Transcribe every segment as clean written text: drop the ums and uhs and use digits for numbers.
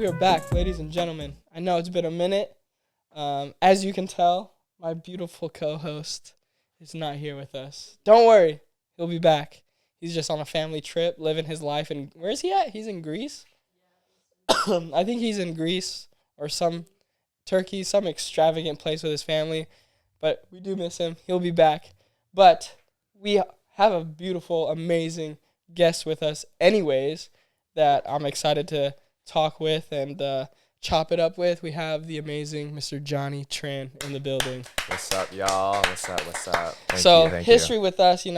we are back, ladies and gentlemen. I know it's been a minute. As you can tell, my beautiful co-host is not here with us. Don't worry, he'll be back. He's just on a family trip, living his life. And where is he at? He's in Greece? I think he's in Greece or Turkey, some extravagant place with his family. But we do miss him. He'll be back. But we have a beautiful, amazing guest with us anyways that I'm excited to talk with and chop it up with. We have the amazing Mr. Jonny Tran in the building. What's up, y'all? What's up? Thank you. With us, we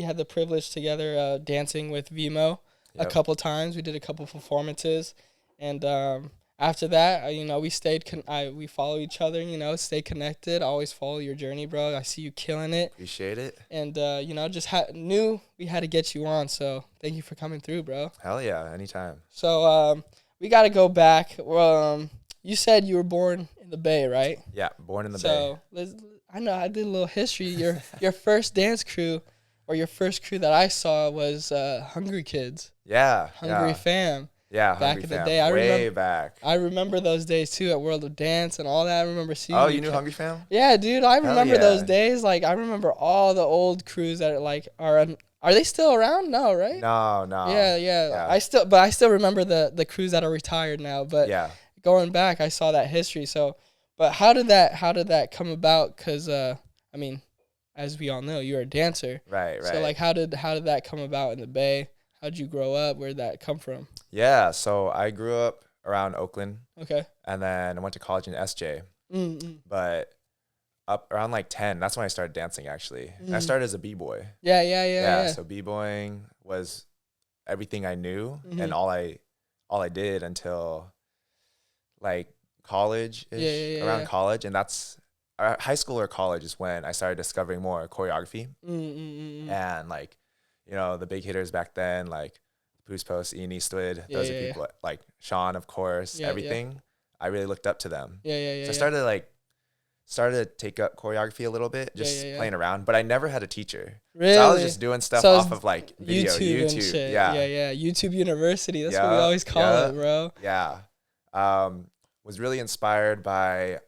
had the privilege together dancing with Vimo a couple times. We did a couple performances, and after that, we follow each other. Stay connected. Always follow your journey, bro. I see you killing it. Appreciate it. And knew we had to get you on. So thank you for coming through, bro. Hell yeah, anytime. So we got to go back. Well, you said you were born in the Bay, right? Yeah, born in the Bay. So I know I did a little history. Your first dance crew, or your first crew that I saw was Hungry Kids. Yeah. Hungry Fam. Yeah, back in the day. Way back. I remember those days too at World of Dance and all that. I remember seeing. Oh, you knew Hungry Fam? Yeah, dude. I remember those days. Like I remember all the old crews that are they still around? No, right? No. Yeah. I still remember the crews that are retired now. But going back, I saw that history. So, but how did that come about? Because as we all know, you're a dancer. Right. So like, how did that come about in the Bay? How'd you grow up? Where'd that come from? Yeah, so I grew up around Oakland. Okay. And then I went to college in SJ. Mm-hmm. But up around like 10, that's when I started dancing actually. And I started as a b-boy. Yeah. So b-boying was everything I knew and all I did until like college-ish, around college. And that's high school or college is when I started discovering more choreography. And like, the big hitters back then, like Poos Post, Ian Eastwood, those are people like Sean, of course, everything. I really looked up to them. So I started to take up choreography a little bit, just playing around, but I never had a teacher. Really? So I was just doing stuff off of like video, YouTube. And shit. Yeah. YouTube University. That's what we always call it, bro. Yeah. Was really inspired by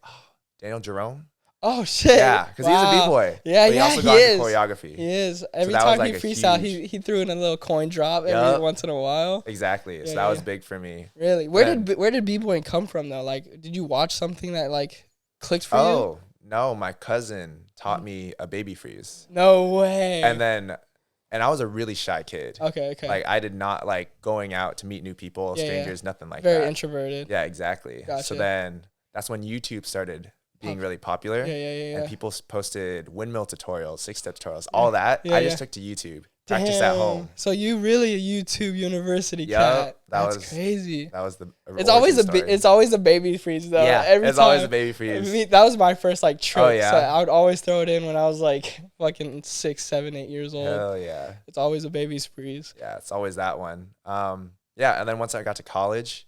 Daniel Jerome. Oh shit! Yeah, because he's a b-boy. Yeah, he also got into choreography. He is. Every time he freestyle, he threw in a little coin drop every once in a while. Exactly. So that was big for me. Really? Where did b-boying come from though? Like, did you watch something that like clicked for you? Oh no, my cousin taught me a baby freeze. No way. And I was a really shy kid. Okay. Like I did not like going out to meet new people, strangers, nothing like that. Very introverted. Yeah, exactly. Gotcha. So then that's when YouTube started being really popular. And people posted windmill tutorials, 6-step tutorials, all that. I just took to YouTube, practiced at home. So you really a YouTube University cat. That's crazy. That was the It's always a baby freeze though. Yeah, it's always a baby freeze. That was my first like trick. Oh, yeah. So I would always throw it in when I was like fucking 6, 7, 8 years old. Hell yeah. It's always a baby freeze. Yeah, it's always that one. And then once I got to college,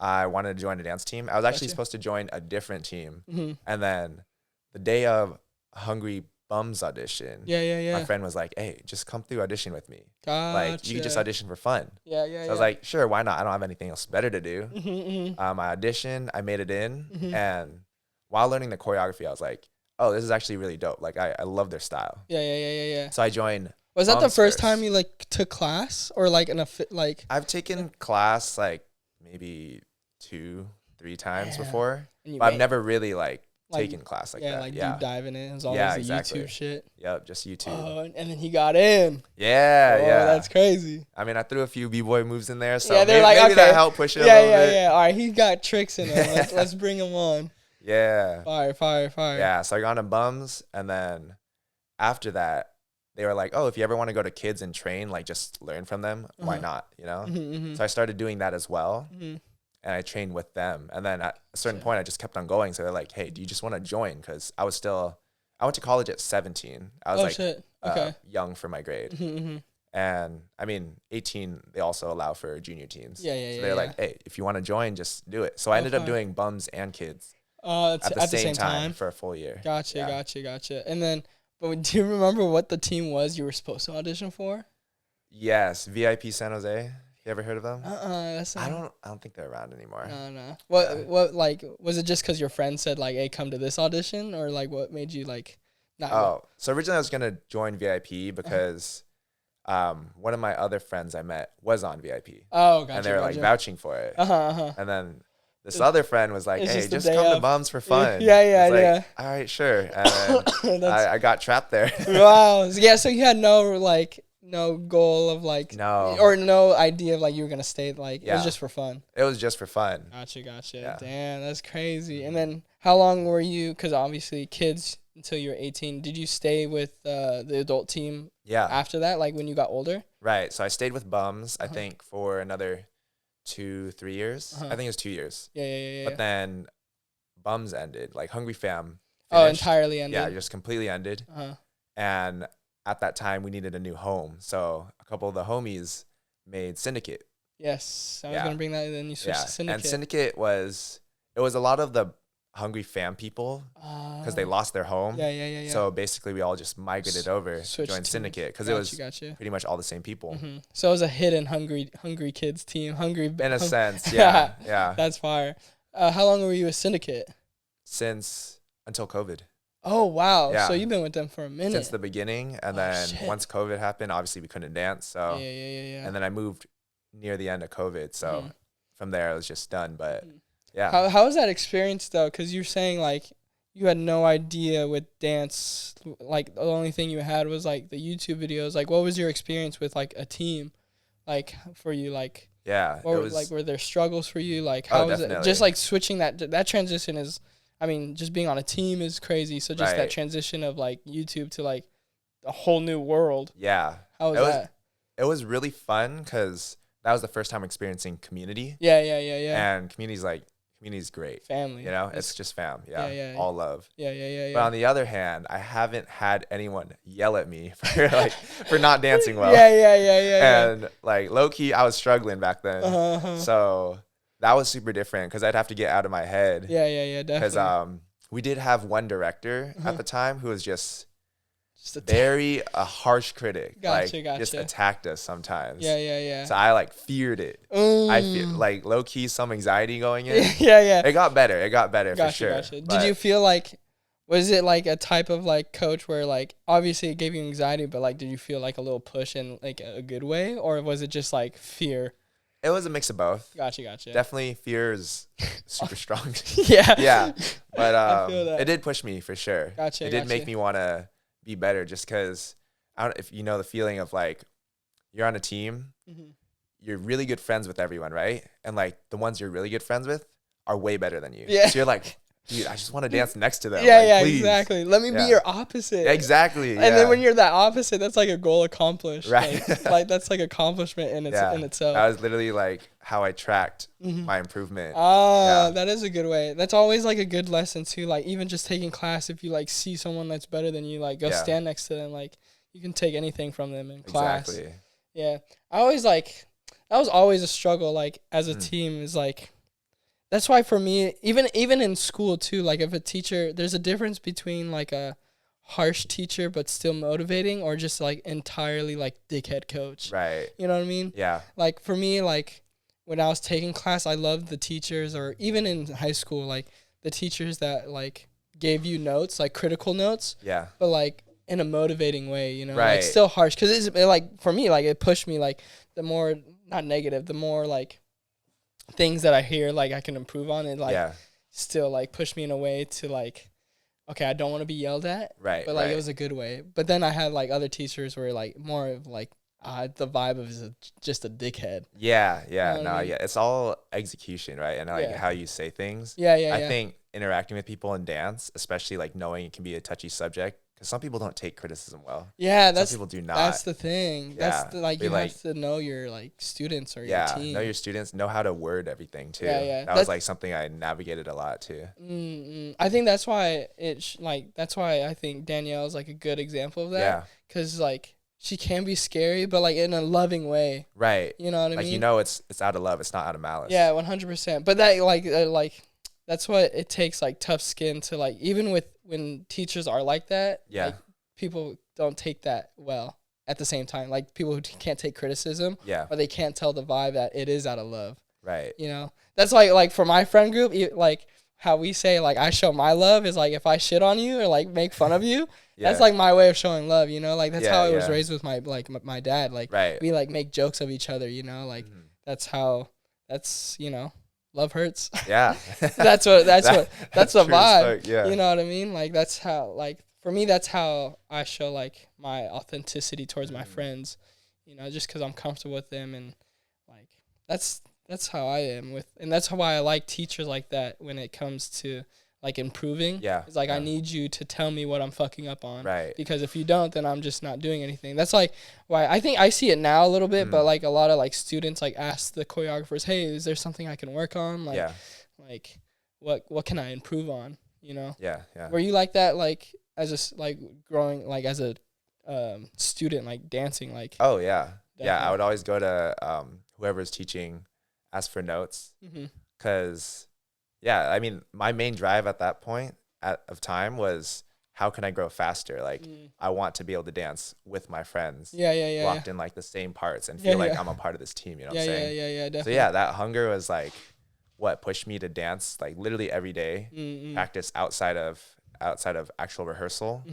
I wanted to join a dance team. I was actually supposed to join a different team. And then the day of Hungry Bums audition, my friend was like, hey, just come through audition with me. Gotcha. Like, you could just audition for fun. So I was like, sure, why not? I don't have anything else better to do. I auditioned, I made it in. And while learning the choreography, I was like, oh, this is actually really dope. Like, I love their style. Yeah. So I joined. Was that the first time you like took class or like I've taken class like maybe 2-3 times before, but I've never really like taken class like that. Deep diving in. It was always the YouTube shit. Yep, just YouTube. Oh, and then he got in. Yeah. That's crazy. I mean, I threw a few b-boy moves in there, so maybe that helped push it a little bit. Yeah. All right, he got tricks in him. Let's bring him on. Yeah. Fire. Yeah, so I got on Bums, and then after that, they were like, oh, if you ever want to go to kids and train, like just learn from them, why not, So I started doing that as well. And I trained with them. And then at a certain point, I just kept on going. So they're like, hey, do you just want to join? Because I went to college at 17. I was young for my grade. And I mean, 18, they also allow for junior teams. So they're like, hey, if you want to join, just do it. So I ended up doing Bums and Kids at the same time for a full year. Gotcha. And then, but do you remember what the team was you were supposed to audition for? Yes, VIP San Jose. You ever heard of them? That's not, I don't think they're around anymore. No. What like was it just because your friend said like, hey, come to this audition, or like what made you like not go? So originally I was gonna join VIP because one of my other friends I met was on VIP. Oh, gotcha. And they were like vouching for it. And then this other friend was like, hey, just come to Bums for fun. Yeah. All right, sure. And then I got trapped there. Wow. Yeah, so you had no goal of like or no idea of like you were gonna stay, like it was just for fun. It was just for fun. Gotcha. Yeah. Damn, that's crazy. And then how long were you, because obviously kids until you were 18, did you stay with the adult team after that, like when you got older? Right. So I stayed with Bums, I think, for another 2-3 years. I think it was 2 years. Yeah. But then Bums ended, like Hungry Fam finished. Oh, entirely ended. Yeah, just completely ended. And at that time we needed a new home, so a couple of the homies made Syndicate. Yes, I was gonna bring that, and then you switched to Syndicate. And Syndicate was a lot of the Hungry Fam people because they lost their home. Yeah. So basically we all just migrated over, joined Syndicate, because it was pretty much all the same people. So it was a hidden hungry kids team, in a sense. Yeah. That's fire. How long were you with Syndicate? Since until COVID. Oh, wow. Yeah. So you've been with them for a minute. Since the beginning. And then once COVID happened, obviously we couldn't dance. So yeah. And then I moved near the end of COVID. So from there, it was just done. But yeah. How was that experience, though? Because you're saying, like, you had no idea with dance. Like, the only thing you had was, like, the YouTube videos. Like, what was your experience with, like, a team? Like, for you, like... Yeah. Were there struggles for you? Like, how was it? Just, like, switching that transition is... I mean, just being on a team is crazy. So just that transition of like YouTube to like a whole new world. Yeah. How was that? It was really fun because that was the first time experiencing community. Yeah. And community's great. Family. You know, it's just fam. Yeah. All love. Yeah. But on the other hand, I haven't had anyone yell at me for not dancing well. Yeah. And like low key, I was struggling back then. So that was super different because I'd have to get out of my head. Yeah, definitely. Because we did have one director at the time who was just a harsh critic. Gotcha. Just attacked us sometimes. Yeah. So I like feared it. I feel like low key some anxiety going in. Yeah. It got better for sure. Gotcha. Did you feel like, was it like a type of like coach where like obviously it gave you anxiety, but like did you feel like a little push in like a good way, or was it just like fear? It was a mix of both. Gotcha. Definitely fear is super strong. Yeah. But it did push me for sure. Gotcha. It did make me want to be better just because I don't know if you know the feeling of like you're on a team, you're really good friends with everyone, right? And like the ones you're really good friends with are way better than you. Yeah. So you're like, dude, I just want to dance next to them. Yeah, exactly. Let me be your opposite. Exactly. And then when you're that opposite, that's like a goal accomplished. Right. Like that's like accomplishment in itself. That was literally like how I tracked my improvement. That is a good way. That's always like a good lesson too. Like even just taking class, if you like see someone that's better than you, like go stand next to them. Like you can take anything from them in class. Exactly. Yeah. I always like, that was always a struggle. Like as a team is like, that's why for me, even in school too, like if a teacher, there's a difference between like a harsh teacher but still motivating, or just like entirely like dickhead coach. Right. You know what I mean? Yeah. Like for me, like when I was taking class, I loved the teachers, or even in high school, like the teachers that like gave you notes, like critical notes. Yeah. But like in a motivating way, you know? Right. Like still harsh. Because it's like, for me, like it pushed me, like the more, not negative, the more like things that I hear like I can improve on, and like still like push me in a way to like, okay, I don't want to be yelled at, right? But like it was a good way. But then I had like other teachers where like more of like the vibe of just a dickhead. Yeah. It's all execution, right? And like how you say things. I think interacting with people in dance, especially like knowing it can be a touchy subject, because some people don't take criticism well. Yeah, some people do not. That's the thing. Yeah. That's like you have to know your like students or your team. Know your students, know how to word everything too. That was like something I navigated a lot too. I think that's why that's why I think Danielle is like a good example of that. Yeah. Because like she can be scary, but like in a loving way. Right. You know what I mean? Like, you know, it's out of love. It's not out of malice. Yeah, 100%. But that like that's what it takes, like tough skin to like, even with when teachers are like that. Yeah. Like, people don't take that well at the same time. Like people who can't take criticism, Yeah. or they can't tell the vibe that it is out of love. Right. You know, that's like for my friend group, like how we say like I show my love is like if I shit on you or like make fun of you, that's like my way of showing love. You know, like that's how I was raised with my dad. Like we like make jokes of each other. You know, like that's you know, love hurts. Yeah. that's the vibe. Yeah. You know what I mean? Like that's how like for me that's how I show like my authenticity towards my friends. You know, just because I'm comfortable with them and like that's how I am with, and that's why I like teachers like that when it comes to like improving. Yeah. It's like I need you to tell me what I'm fucking up on. Right. Because if you don't, then I'm just not doing anything. That's like why I think I see it now a little bit, but like a lot of like students like ask the choreographers, "Hey, is there something I can work on? Like, like what can I improve on?" You know? Yeah. Yeah. Were you like that like as a like growing like as a student like dancing like? Oh yeah. Definitely. Yeah. I would always go to whoever's teaching, ask for notes, because I mean my main drive at that point of time was how can I grow faster? Like I want to be able to dance with my friends, locked in like the same parts and feel like I'm a part of this team. You know what I'm saying? Yeah, definitely. So that hunger was like what pushed me to dance like literally every day, practice outside of actual rehearsal,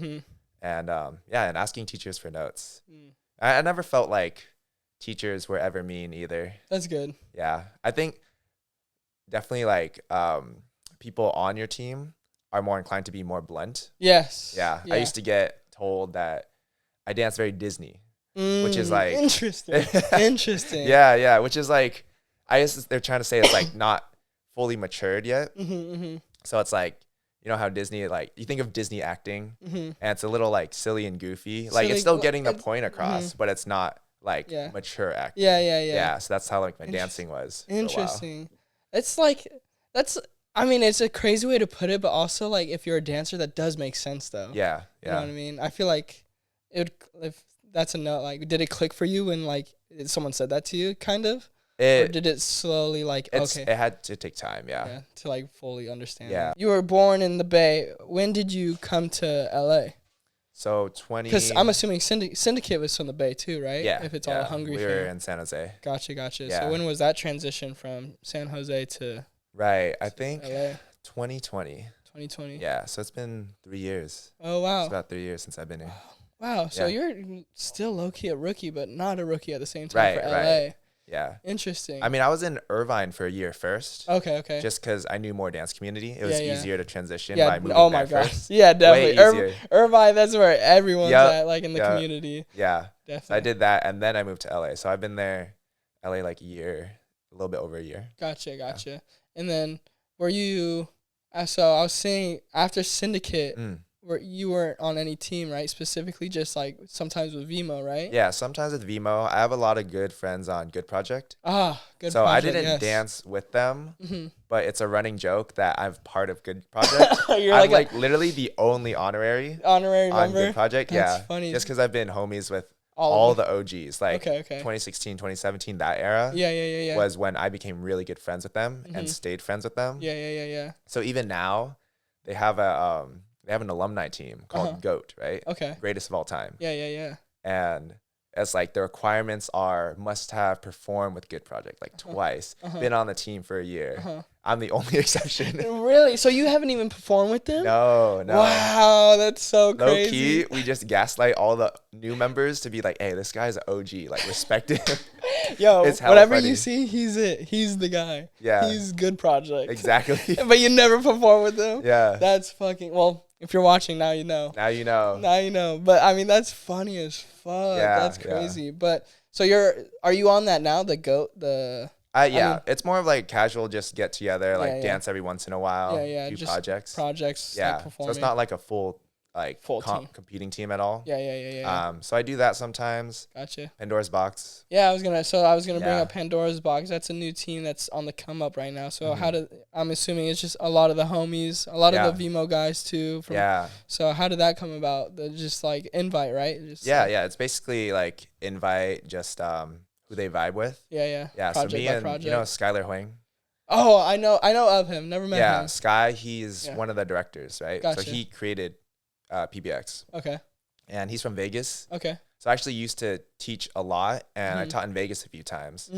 and and asking teachers for notes. I never felt like teachers were ever mean either. That's good. Yeah. I think definitely like people on your team are more inclined to be more blunt. Yes. Yeah. I used to get told that I dance very Disney, which is like interesting. Interesting. Yeah. Which is like, I guess they're trying to say it's like not fully matured yet. So it's like, you know how Disney, like you think of Disney acting and it's a little like silly and goofy. Like it's still getting the point across, but it's not like mature acting. Yeah. So that's how like my dancing was. Interesting. It's like I mean, it's a crazy way to put it, but also like if you're a dancer, that does make sense though. Yeah. You know what I mean? I feel like if that's a note, like did it click for you when like someone said that to you, kind of? Or did it slowly like it had to take time, yeah, to like fully understand. Yeah. You were born in the Bay. When did you come to LA? So 20. Because I'm assuming Syndicate was from the Bay too, right? Yeah. If it's all hungry. We were in San Jose. Gotcha. Yeah. So when was that transition from San Jose to? Right. I think LA? 2020. 2020. Yeah. So it's been 3 years. Oh wow. It's about 3 years since I've been here. Wow. So you're still low key a rookie, but not a rookie at the same time for LA. Right. Yeah. Interesting. I mean, I was in Irvine for a year first. Okay. Just because I knew more dance community. It was easier to transition by moving oh my there gosh. first. Yeah, definitely. Way easier. Irvine, that's where everyone's at, like in the community. Yeah. Definitely. So I did that, and then I moved to LA. So I've been there, LA, like a year, a little bit over a year. Gotcha. Yeah. And then were you, so I was saying after Syndicate, where you weren't on any team, right? Specifically just like sometimes with Vimo, right? Yeah, sometimes with Vimo. I have a lot of good friends on Good Project. Good so Project, I didn't dance with them, but it's a running joke that I'm part of Good Project. I'm like literally the only honorary on member? Good Project. That's funny. Just because I've been homies with all the OGs, like 2016, 2017, that era. Yeah. Was when I became really good friends with them and stayed friends with them. Yeah. So even now, they have an alumni team called GOAT, right? Okay. Greatest of all time. Yeah. And it's like the requirements are must have performed with Good Project like twice, been on the team for a year. I'm the only exception. Really? So you haven't even performed with them? No. Wow, that's so crazy. Low key, we just gaslight all the new members to be like, hey, this guy's an OG, like respect him. Yo, whatever funny. You see, he's it. He's the guy. Yeah. He's Good Project. Exactly. But you never perform with him? Yeah. That's fucking, well, if you're watching now, you know. Now you know. But I mean, that's funny as fuck. Yeah, that's crazy. Yeah. But so are you on that now? The GOAT, I mean, it's more of like casual, just get together, like dance every once in a while. Yeah. Do just projects. Yeah. Like performing. So it's not like a full team. Competing team at all. Yeah. So I do that sometimes. Gotcha. Pandora's Box. Yeah, I was gonna bring up Pandora's Box. That's a new team that's on the come up right now. So I'm assuming it's just a lot of the homies, a lot of the Vimo guys too. So how did that come about? Just like invite, right? It's basically like invite just who they vibe with. Yeah. Project so me and Skylar Huang. Oh, I know of him. Never met him. Yeah, Sky. He's one of the directors, right? Gotcha. So he created PBX. Okay. And he's from Vegas. Okay. So I actually used to teach a lot, and I taught in Vegas a few times.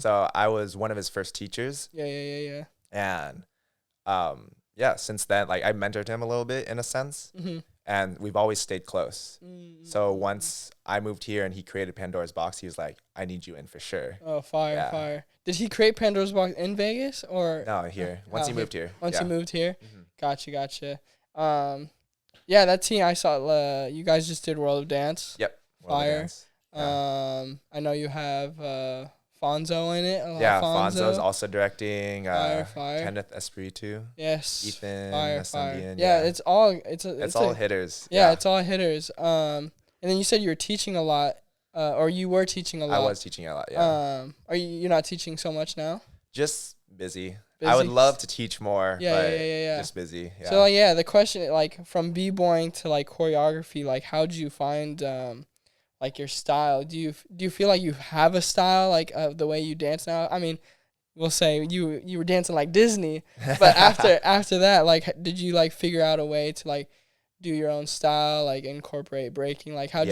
So I was one of his first teachers. Yeah. And yeah, since then, like I mentored him a little bit in a sense, and we've always stayed close. So once I moved here and he created Pandora's Box, he was like, "I need you in for sure." Oh, fire. Did he create Pandora's Box in Vegas or? No, here. Once he moved here. Once he moved here? Gotcha. Yeah, that team I saw, you guys just did World of Dance. Yep. Fire. Yeah. I know you have Fonzo in it. Fonzo's also directing. Fire. Kenneth Espiritu. Yes. Ethan. Fire. Yeah, it's all hitters. Yeah, it's all hitters. And then you said you were teaching a lot, or you were teaching a lot. I was teaching a lot. Yeah. Are you're not teaching so much now? Just busy. I would love to teach more, but just busy. Yeah. So the question, like from b-boying to like choreography, like how'd you find like your style? Do you feel like you have a style, like the way you dance now? I mean, we'll say you were dancing like Disney, but after that, like did you like figure out a way to like do your own style, like incorporate breaking? Like how'd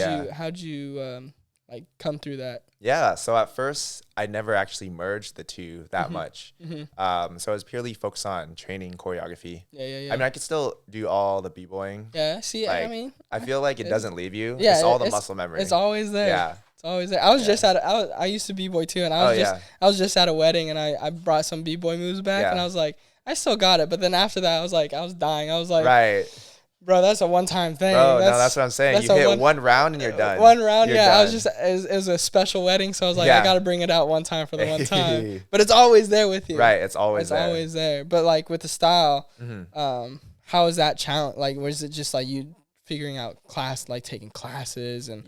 you like come through that? Yeah, so at first I never actually merged the two that much. So I was purely focused on training choreography. Yeah. I mean, I could still do all the b-boying. Yeah, see, like, I mean, I feel like it doesn't leave you. Yeah, it's all the muscle memory. It's always there. Yeah. It's always there. I was just I used to b-boy too, and I was just at a wedding, and I brought some b-boy moves back, and I was like, I still got it, but then after that, I was dying. I was like, right. Bro, that's a one-time thing. Bro, that's what I'm saying. You hit one round and you're done. One round, you're done. I was just, it was a special wedding, so I was like, I got to bring it out one time for the one time. But it's always there with you. Right, it's always there. But like with the style, how is that challenge? Like, was it just like you figuring out like taking classes and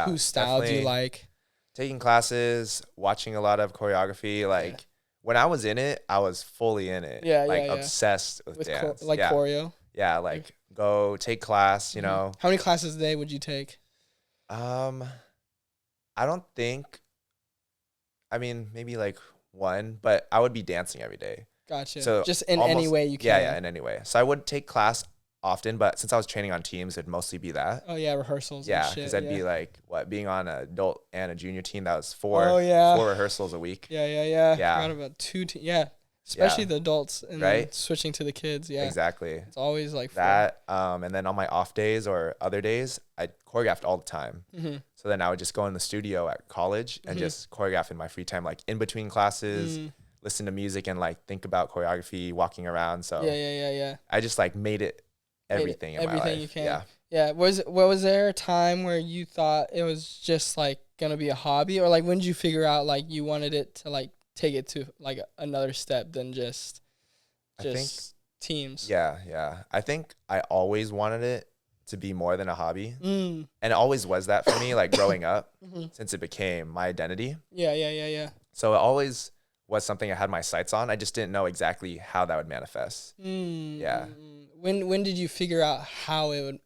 whose style do you like? Taking classes, watching a lot of choreography. Like when I was in it, I was fully in it. Obsessed with dance. Choreo. Yeah, like go take class, you know. How many classes a day would you take? I don't think, I mean, maybe like one, but I would be dancing every day. Gotcha. So just in any way you can. Yeah, in any way. So I would take class often, but since I was training on teams, it'd mostly be that. Oh, yeah, rehearsals and shit. Yeah, because I'd be like, being on an adult and a junior team, that was four rehearsals a week. Yeah. Forgot about 2 teams. Yeah. Especially the adults and then switching to the kids. Yeah, exactly. It's always like that. And then on my off days or other days, I choreographed all the time. So then I would just go in the studio at college and just choreograph in my free time, like in between classes, listen to music and like think about choreography, walking around. So yeah. I just like made it everything in my life. You can. Yeah. Was there a time where you thought it was just like gonna be a hobby, or like when did you figure out like you wanted it to like take it to like another step than just I think, teams? Yeah. I think I always wanted it to be more than a hobby. And it always was that for me, like growing up, since it became my identity. Yeah. So it always was something I had my sights on. I just didn't know exactly how that would manifest. Yeah. When did you figure out how it would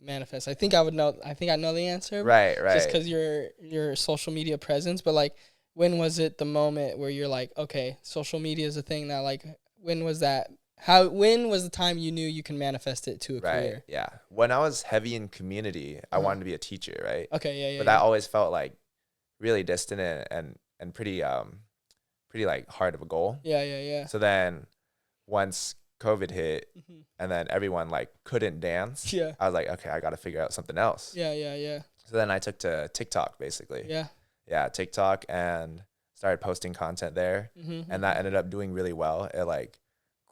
manifest? I think I know the answer. Right. Just because your social media presence, but like, when was it the moment where you're like, okay, social media is a thing now? Like, when was that? When was the time you knew you can manifest it to a career? Yeah. When I was heavy in community, I wanted to be a teacher, right? Okay, yeah. But that always felt like really distant and pretty like hard of a goal. Yeah. So then once COVID hit and then everyone like couldn't dance, I was like, okay, I got to figure out something else. Yeah. So then I took to TikTok basically. Yeah, TikTok, and started posting content there. And that ended up doing really well. It like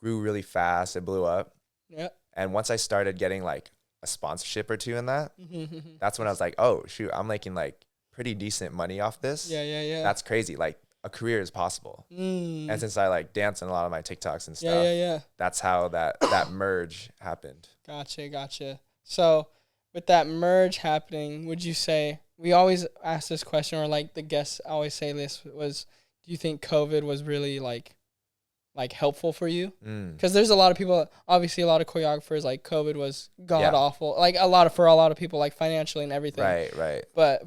grew really fast. It blew up. Yeah. And once I started getting like a sponsorship or two in that, that's when I was like, oh shoot, I'm making like pretty decent money off this. Yeah. That's crazy. Like a career is possible. And since I like dance in a lot of my TikToks and stuff, that's how that merge happened. Gotcha. So with that merge happening, would you say, we always ask this question, or like the guests always say this, was, do you think COVID was really like helpful for you? Because there's a lot of people, obviously a lot of choreographers, like COVID was god awful, like for a lot of people, like financially and everything. Right. But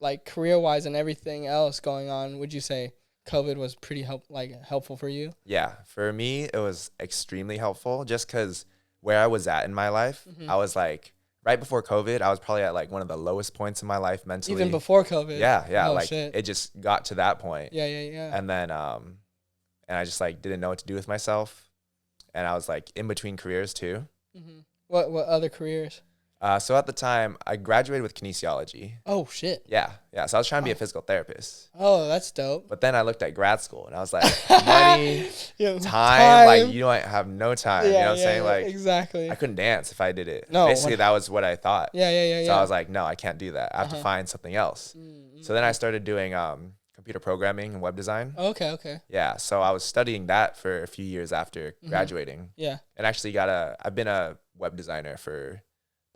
like career wise and everything else going on, would you say COVID was pretty helpful for you? Yeah, for me it was extremely helpful, just because where I was at in my life, I was like right before COVID, I was probably at like one of the lowest points in my life mentally. Even before COVID. Yeah. Oh, like shit. it just got to that point. Yeah. And then, and I just like didn't know what to do with myself. And I was like in between careers too. Mm-hmm. What other careers? So at the time, I graduated with kinesiology. Oh, shit. Yeah. So I was trying to be a physical therapist. Oh, that's dope. But then I looked at grad school and I was like, money, Yeah, time, like you don't have no time. You know what I'm saying? Like exactly. I couldn't dance if I did it. No. Basically, that was what I thought. Yeah. So I was like, no, I can't do that. I have to find something else. So then I started doing computer programming and web design. Okay. Yeah. So I was studying that for a few years after graduating. Yeah. And actually I've been a web designer for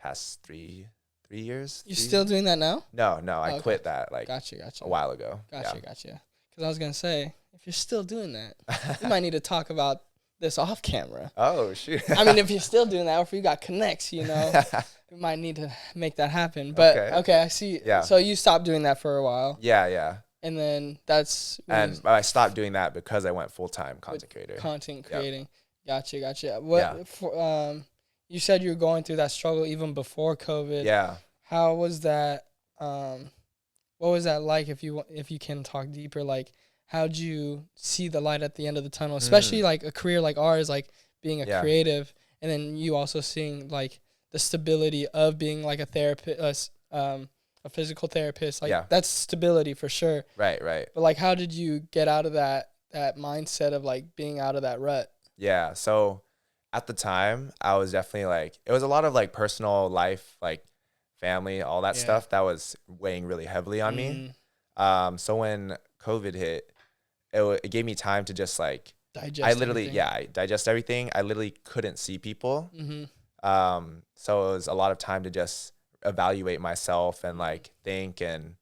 past 3 years. You still doing that now? No, I quit that like Gotcha. a while ago. Gotcha. Because I was going to say, if you're still doing that, you might need to talk about this off camera. Oh, shoot. I mean, if you're still doing that, or if you got connects, you know, we might need to make that happen. But, okay I see. Yeah. So you stopped doing that for a while. Yeah. And then that's... And I stopped doing that because I went full-time content creator. Content creating. Yep. Gotcha. You said you were going through that struggle even before COVID. Yeah. How was that? What was that like? If you can talk deeper, like how'd you see the light at the end of the tunnel? Especially like a career like ours, like being a creative, and then you also seeing like the stability of being like a therapist, a physical therapist. Like that's stability for sure. Right. But like, how did you get out of that mindset of like being out of that rut? Yeah. So at the time, I was definitely like, it was a lot of like personal life, like family, all that stuff that was weighing really heavily on me. So when COVID hit, it gave me time to just like digest everything. I literally couldn't see people. So it was a lot of time to just evaluate myself and like think and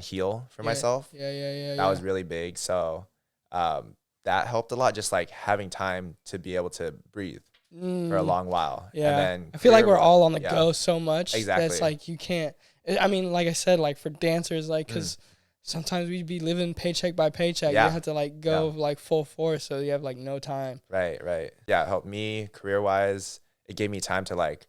heal for myself. That was really big. So that helped a lot, just like having time to be able to breathe for a long while. Yeah. And then I feel like we're all on the go so much. Exactly. That's like you can't. I mean, like I said, like for dancers, like because sometimes we'd be living paycheck by paycheck. You have to like go like full force, so you have like no time. Right. Yeah, it helped me career wise. It gave me time to like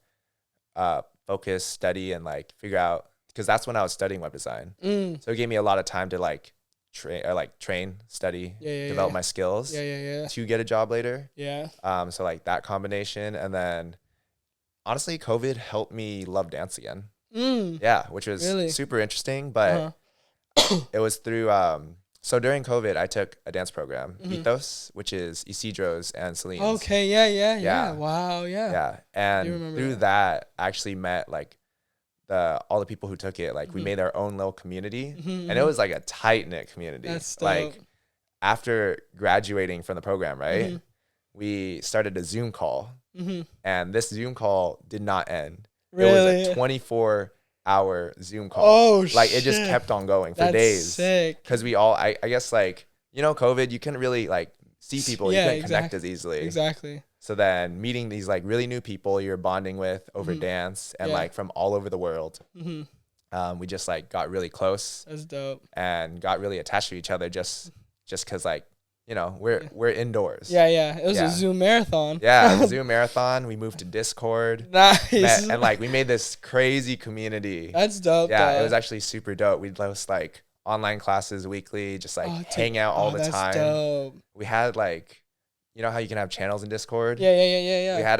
focus, study, and like figure out, because that's when I was studying web design. So it gave me a lot of time to like train, study, develop my skills to get a job later. So like that combination, and then honestly, COVID helped me love dance again. Which was super interesting, but it was through so during COVID I took a dance program, Ethos, which is Isidro's and Celine's. Okay, yeah. Wow, And through that I actually met like all the people who took it. Like we made our own little community, and it was like a tight-knit community. That's dope. Like after graduating from the program, right, we started a Zoom call, and this Zoom call did not end. Really? It was a 24-hour Zoom call. Oh, like it just kept on going for days. Sick. Because we all, I guess, like, you know, COVID, you couldn't really like see people. You couldn't connect as easily. Exactly. So then meeting these like really new people you're bonding with over dance, and like from all over the world, we just like got really close. That's dope. And got really attached to each other just because like, you know, we're indoors. It was a Zoom marathon. It was a Zoom marathon. We moved to Discord. Nice. And like we made this crazy community. That's dope. It was actually super dope. We'd host like online classes weekly, just like hang out all the time. That's dope. We had like, you know how you can have channels in Discord? Yeah. We had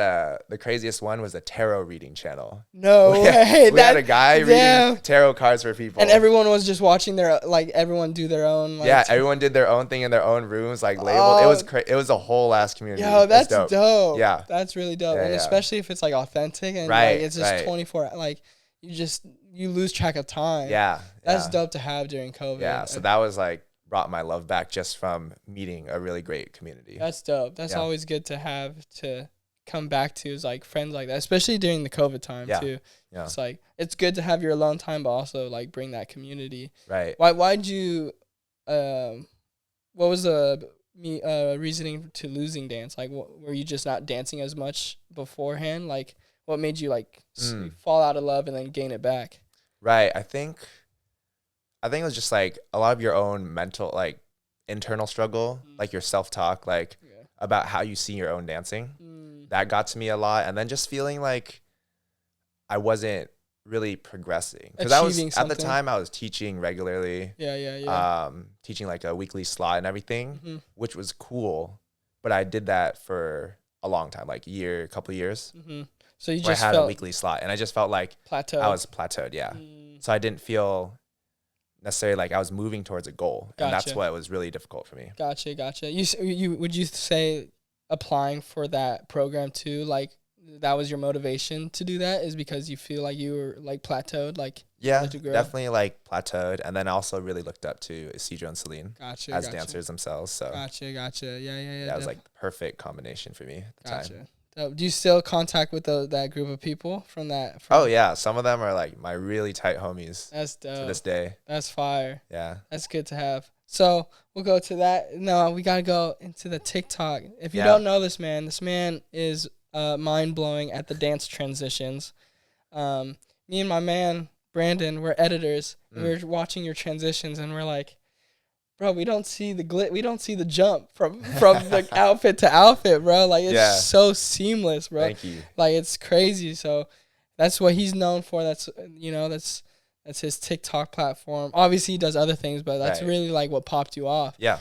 the craziest one was a tarot reading channel. No way. We had a guy reading tarot cards for people. And everyone was just watching everyone do their own. Like, everyone did their own thing in their own rooms, like labeled. It was it was a whole ass community. Yo, that's dope. Yeah. That's really dope. And especially if it's like authentic and like it's just 24, like you lose track of time. That's dope to have during COVID. Yeah. So that was like brought my love back just from meeting a really great community. That's dope. That's always good to have to come back to, is like friends like that, especially during the COVID time too. It's like it's good to have your alone time, but also like bring that community. Right. Why'd you what was the reasoning to losing dance? Like were you just not dancing as much beforehand? Like what made you like fall out of love and then gain it back? Right. I think it was just like a lot of your own mental, like internal struggle, like your self-talk, like about how you see your own dancing. That got to me a lot. And then just feeling like I wasn't really progressing because I was Achieving at the something. time I was teaching regularly, Yeah. teaching like a weekly slot and everything, which was cool. But I did that for a long time, like a couple of years. So you Where I just had a felt weekly slot, and I just felt like plateaued. I was plateaued. Yeah. So I didn't feel necessarily like I was moving towards a goal, and that's Gotcha. what was really difficult for me. Gotcha. You would you say applying for that program too, like that was your motivation to do that, is because you feel like you were like plateaued, like Yeah, wanted to grow? definitely like plateaued, and then I also really looked up to Isidro and Celine Gotcha. dancers themselves. So Gotcha. Yeah. that was like the perfect combination for me at the time. Do you still contact with that group of people from that? Oh yeah, some of them are like my really tight homies That's dope. to this day. That's fire. Yeah. That's good to have. So we'll go to that. No, we gotta go into the TikTok. If you Yeah. don't know this man is mind blowing at the dance transitions. Me and my man Brandon, we're editors. And we're watching your transitions, and we're like, bro, we don't see the jump from the outfit to outfit, bro. Like it's so seamless, bro. Thank you. Like it's crazy. So that's what he's known for. That's that's his TikTok platform. Obviously he does other things, but that's really like what popped you off. Yeah.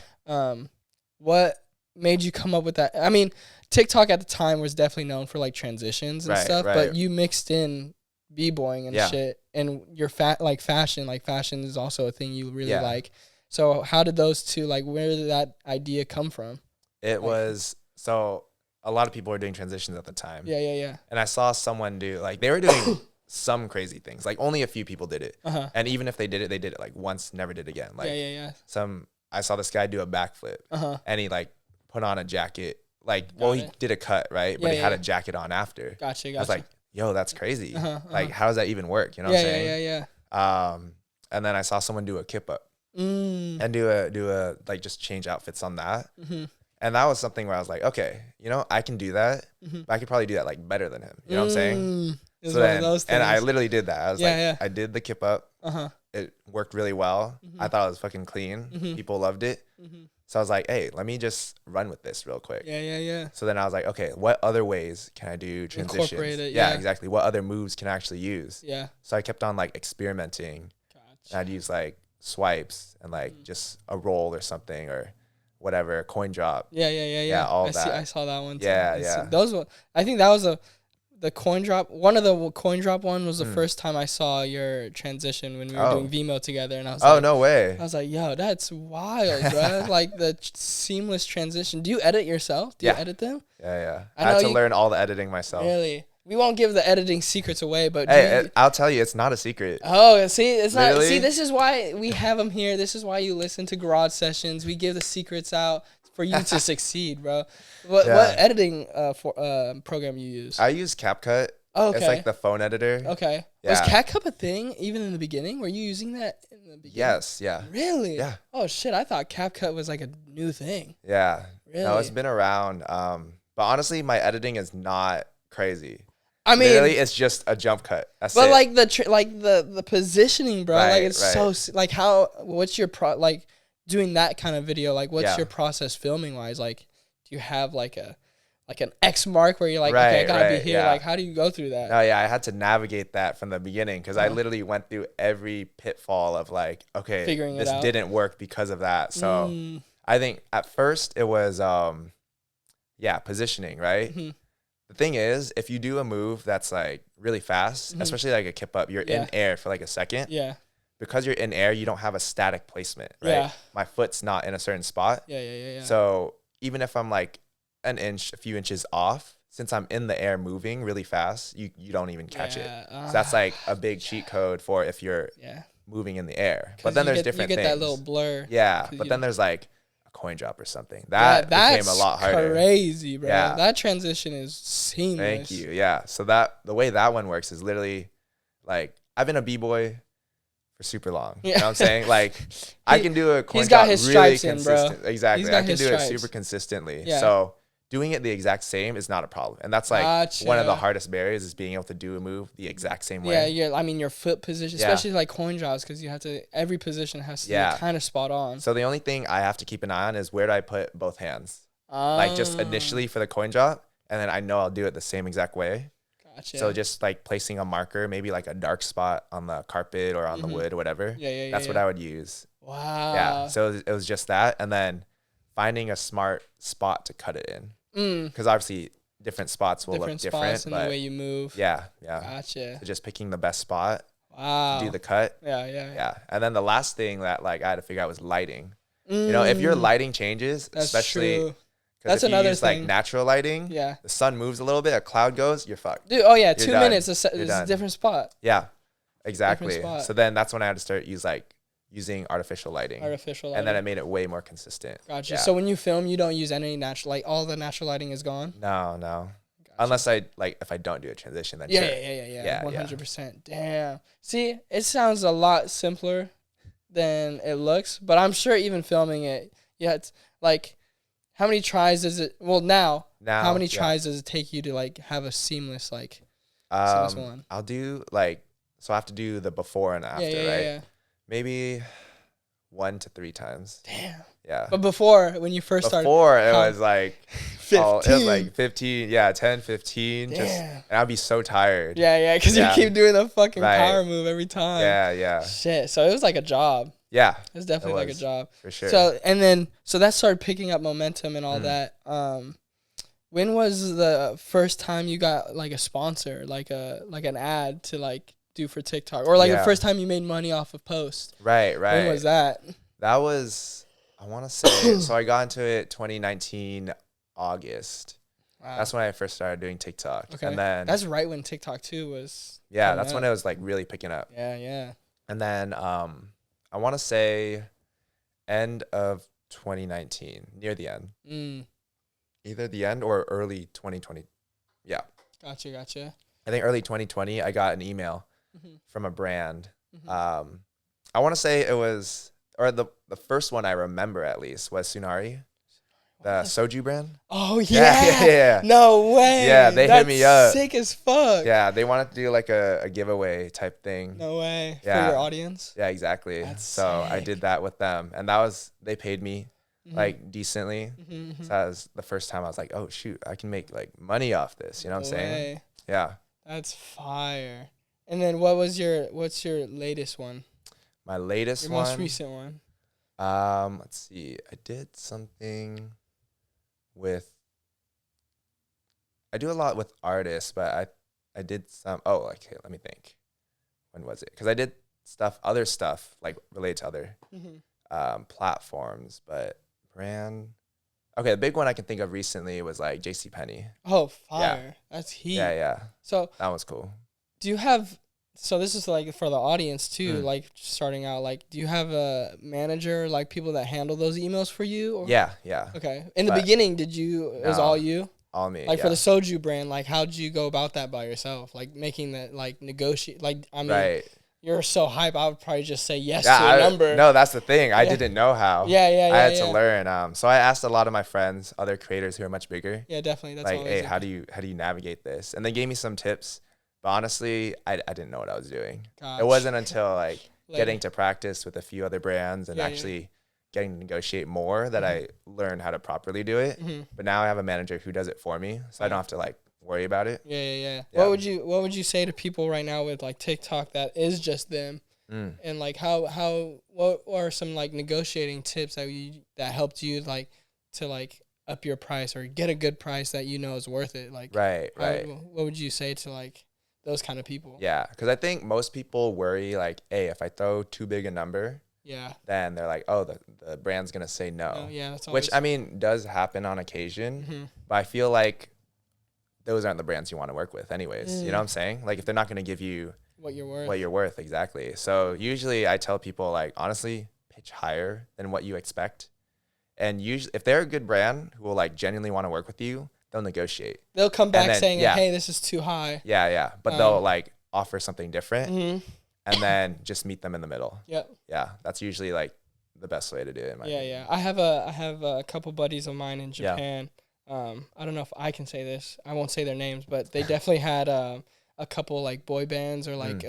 What made you come up with that? I mean, TikTok at the time was definitely known for like transitions and stuff, but you mixed in b-boying and shit, and your fashion is also a thing you really like. So how did those two, like, where did that idea come from? It was, so a lot of people were doing transitions at the time. Yeah. And I saw someone do, like, they were doing some crazy things. Like, only a few people did it. And even if they did it like once, never did again. Like, I saw this guy do a backflip, and he like put on a jacket. Like, he did a cut, right? But he had a jacket on after. Gotcha. I was like, yo, that's crazy. Like, how does that even work? You know what I'm saying? Yeah. And then I saw someone do a kip up. And do a like just change outfits on that. And that was something where I was like, okay, I can do that, but I could probably do that like better than him. You know what I'm saying? It was one of those things. And I literally did that. I was I did the kip up. It worked really well. I thought it was fucking clean. People loved it. So I was like, hey, let me just run with this real quick. Yeah. So then I was like, okay, what other ways can I do transitions? Incorporate it, yeah, exactly. What other moves can I actually use? Yeah. So I kept on like experimenting. Gotcha. And I'd use like swipes and like just a roll or something or whatever, coin drop. Yeah. All that. I saw that one too. Yeah. Those were, I think that was the coin drop. One of the coin drop one was the first time I saw your transition when we were doing Vimo together, and I was like, no way. I was like, yo, that's wild, bro. Like the seamless transition. Do you edit yourself? Do you edit them? Yeah. I had to learn all the editing myself. Really? We won't give the editing secrets away, but I'll tell you, it's not a secret. Oh, see, it's Literally? not. See, this is why we have them here. This is why you listen to Garage Sessions. We give the secrets out for you to succeed, bro. What editing program you use? I use CapCut. Oh, okay. It's like the phone editor. Okay. Yeah. Was CapCut a thing even in the beginning? Were you using that in the beginning? Yes. Yeah. Really? Yeah. Oh shit! I thought CapCut was like a new thing. Yeah. Really? No, it's been around. But honestly, my editing is not crazy. I mean, literally, it's just a jump cut. That's but it. like the positioning, bro. Like it's so like what's your like doing that kind of video? Like what's your process filming wise? Like do you have like an X mark where you're like, okay, I gotta be here. Like how do you go through that? Oh yeah, I had to navigate that from the beginning because I literally went through every pitfall of like, okay, figuring this didn't work because of that. So I think at first it was positioning, right? The thing is, if you do a move that's like really fast, especially like a kip up, you're in air for like a second. Yeah. Because you're in air, you don't have a static placement, right? Yeah. My foot's not in a certain spot. Yeah. So even if I'm like a few inches off, since I'm in the air moving really fast, you don't even catch it. So that's like a big cheat code for if you're moving in the air. But then there's different things. You get that little blur. Yeah, but then there's like a coin drop or something. That became a lot harder. That's crazy, bro. Yeah. That transition is seamless. Thank you. Yeah. So the way that one works is literally like I've been a b-boy for super long. You know what I'm saying? Like I can do a coin drop really consistent. Exactly. I can do it super consistently. Yeah. So doing it the exact same is not a problem. And that's like one of the hardest barriers is being able to do a move the exact same way. Yeah, I mean your foot position, especially like coin drops, because you have to, every position has to be kind of spot on. So the only thing I have to keep an eye on is where do I put both hands? Like just initially for the coin drop, and then I know I'll do it the same exact way. Gotcha. So just like placing a marker, maybe like a dark spot on the carpet or on the wood or whatever. Yeah. That's what I would use. Wow. Yeah. So it was just that, and then finding a smart spot to cut it in. Because obviously different spots will look different. And the way you move. Yeah. Gotcha. So just picking the best spot. Wow. To do the cut. Yeah. And then the last thing that like I had to figure out was lighting. You know, if your lighting changes, That's especially true. That's if another you use thing. Like natural lighting. Yeah. The sun moves a little bit, a cloud goes, you're fucked. Dude, oh yeah, You're 2 done. minutes. It's a different spot. Yeah, exactly. Spot. So then that's when I had to start using artificial lighting. And then it made it way more consistent. Gotcha. Yeah. So when you film, you don't use any natural, like all the natural lighting is gone? No. Gotcha. Unless if I don't do a transition, then yeah, sure. Yeah. 100%. Damn. See, it sounds a lot simpler than it looks, but I'm sure even filming it, it's like, how many tries does it? Well, now how many tries does it take you to like have a seamless seamless one? I'll do so I have to do the before and after, right? Yeah. Maybe 1 to 3 times. Damn. Yeah. But before, when you first started, it was like 15. It was like 15, 10, 15. Damn. And I'd be so tired. Yeah, because you keep doing the fucking power move every time. Yeah. Shit. So it was like a job. Yeah. It was definitely like a job. For sure. So that started picking up momentum and all that. When was the first time you got like a sponsor, like an ad to like do for TikTok, or like the first time you made money off of post? Right. When was that? That was, I want to say, so I got into it 2019 August. Wow. That's when I first started doing TikTok. Okay. And then that's right when TikTok too was. Yeah, that's when it was like really picking up. Yeah. And then I want to say end of 2019, near the end. Either the end or early 2020. Yeah. Gotcha. I think early 2020, I got an email from a brand. I want to say it was, or the first one I remember at least was Sunari, the soju brand. Oh, yeah. Yeah. No way. Yeah, they hit me up. Sick as fuck. Yeah, they wanted to do like a giveaway type thing. No way. Yeah. For your audience? Yeah, exactly. That's so sick. I did that with them, and they paid me like decently. So that was the first time I was like, oh shoot, I can make like money off this. You know what I'm saying? Yeah. That's fire. And then what's your latest one? My latest your one. Most recent one. Let's see. I did something with. I do a lot with artists, but I did some. Oh, okay. Let me think. When was it? Because I did other stuff like related to other platforms, but brand. Okay, the big one I can think of recently was like JCPenney. Oh, fire! Yeah. That's heat. Yeah. So that was cool. Do you have? So this is like for the audience too, like starting out. Like, do you have a manager, like people that handle those emails for you? Or? Yeah. Okay. In the beginning, did you? It was all you? All me. Like for the soju brand, like how'd you go about that by yourself? Like making that, like negotiate. Like I mean, right. You're so hype. I would probably just say yes to a number. No, that's the thing. I didn't know how. Yeah. I had to learn. So I asked a lot of my friends, other creators who are much bigger. Yeah, definitely. That's like, hey, how do you navigate this? And they gave me some tips. But honestly, I didn't know what I was doing. Gotcha. It wasn't until like getting to practice with a few other brands and actually getting to negotiate more that I learned how to properly do it. But now I have a manager who does it for me, so I don't have to like worry about it. Yeah. What would you say to people right now with like TikTok that is just them? And like what are some like negotiating tips that helped you like to like up your price or get a good price that you know is worth it? Like right. What would you say to like those kind of people? Yeah, because I think most people worry like, hey, if I throw too big a number, then they're like, oh, the brand's gonna say no. That's which I mean does happen on occasion, but I feel like those aren't the brands you want to work with, anyways. You know what I'm saying? Like if they're not gonna give you what you're worth, exactly. So usually I tell people like honestly pitch higher than what you expect, and usually if they're a good brand who will like genuinely want to work with you, they'll negotiate. They'll come back saying, hey, this is too high. Yeah. But they'll like offer something different and then just meet them in the middle. Yep. Yeah. That's usually like the best way to do it. In my opinion. Yeah. I have a couple buddies of mine in Japan. I don't know if I can say this. I won't say their names, but they definitely had a couple like boy bands or like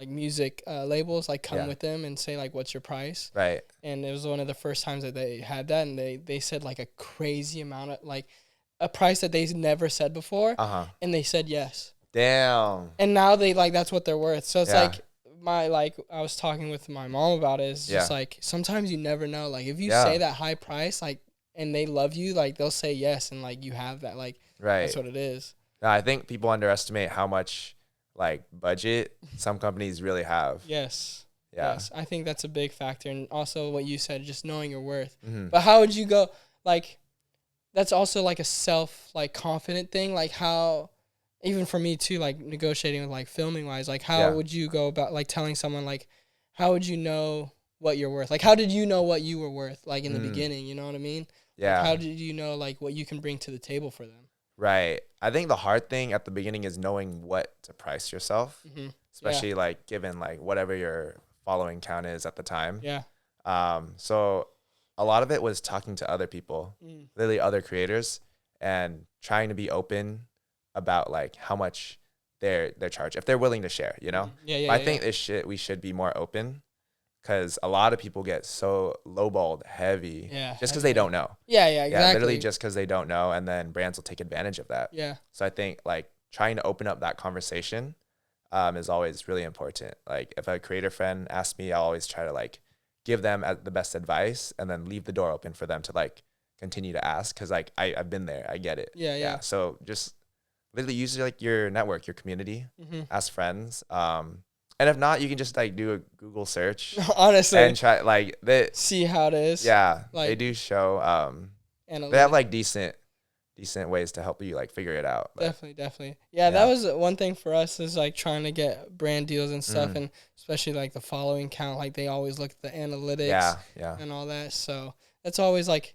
music labels like come with them and say like, what's your price? Right. And it was one of the first times that they had that, and they said like a crazy amount of like a price that they never said before, and they said yes. Damn. And now they like that's what they're worth. So it's like I was talking with my mom about it. It's just like sometimes you never know. Like if you say that high price, like and they love you, like they'll say yes, and like you have that. Like that's what it is. No, I think people underestimate how much like budget some companies really have. Yes. Yeah. Yes, I think that's a big factor, and also what you said, just knowing your worth. Mm-hmm. But how would you go? Like, that's also like a self like confident thing. Like how, even for me too, like negotiating with like filming wise, like how would you go about like telling someone like, how would you know what you're worth? Like how did you know what you were worth? Like in the beginning, you know what I mean? Yeah. Like, how did you know like what you can bring to the table for them? Right. I think the hard thing at the beginning is knowing what to price yourself, especially like given like whatever your following count is at the time. Yeah. So a lot of it was talking to other people, literally other creators, and trying to be open about like how much they're charged if they're willing to share, you know? I think we should be more open, because a lot of people get so lowballed heavy just because they don't know. Yeah, exactly. Yeah, literally just because they don't know, and then brands will take advantage of that. Yeah. So I think like trying to open up that conversation is always really important. Like if a creator friend asks me, I'll always try to like give them the best advice and then leave the door open for them to like continue to ask, because like I've been there. I get it. Yeah. So just literally use like your network, your community, ask friends. And if not, you can just like do a Google search, honestly, and try like see how it is. Yeah, like, they do show. They have like decent ways to help you like figure it out. But definitely. Yeah, that was one thing for us, is like trying to get brand deals and stuff, and especially like the following count. Like they always look at the analytics, and all that. So that's always like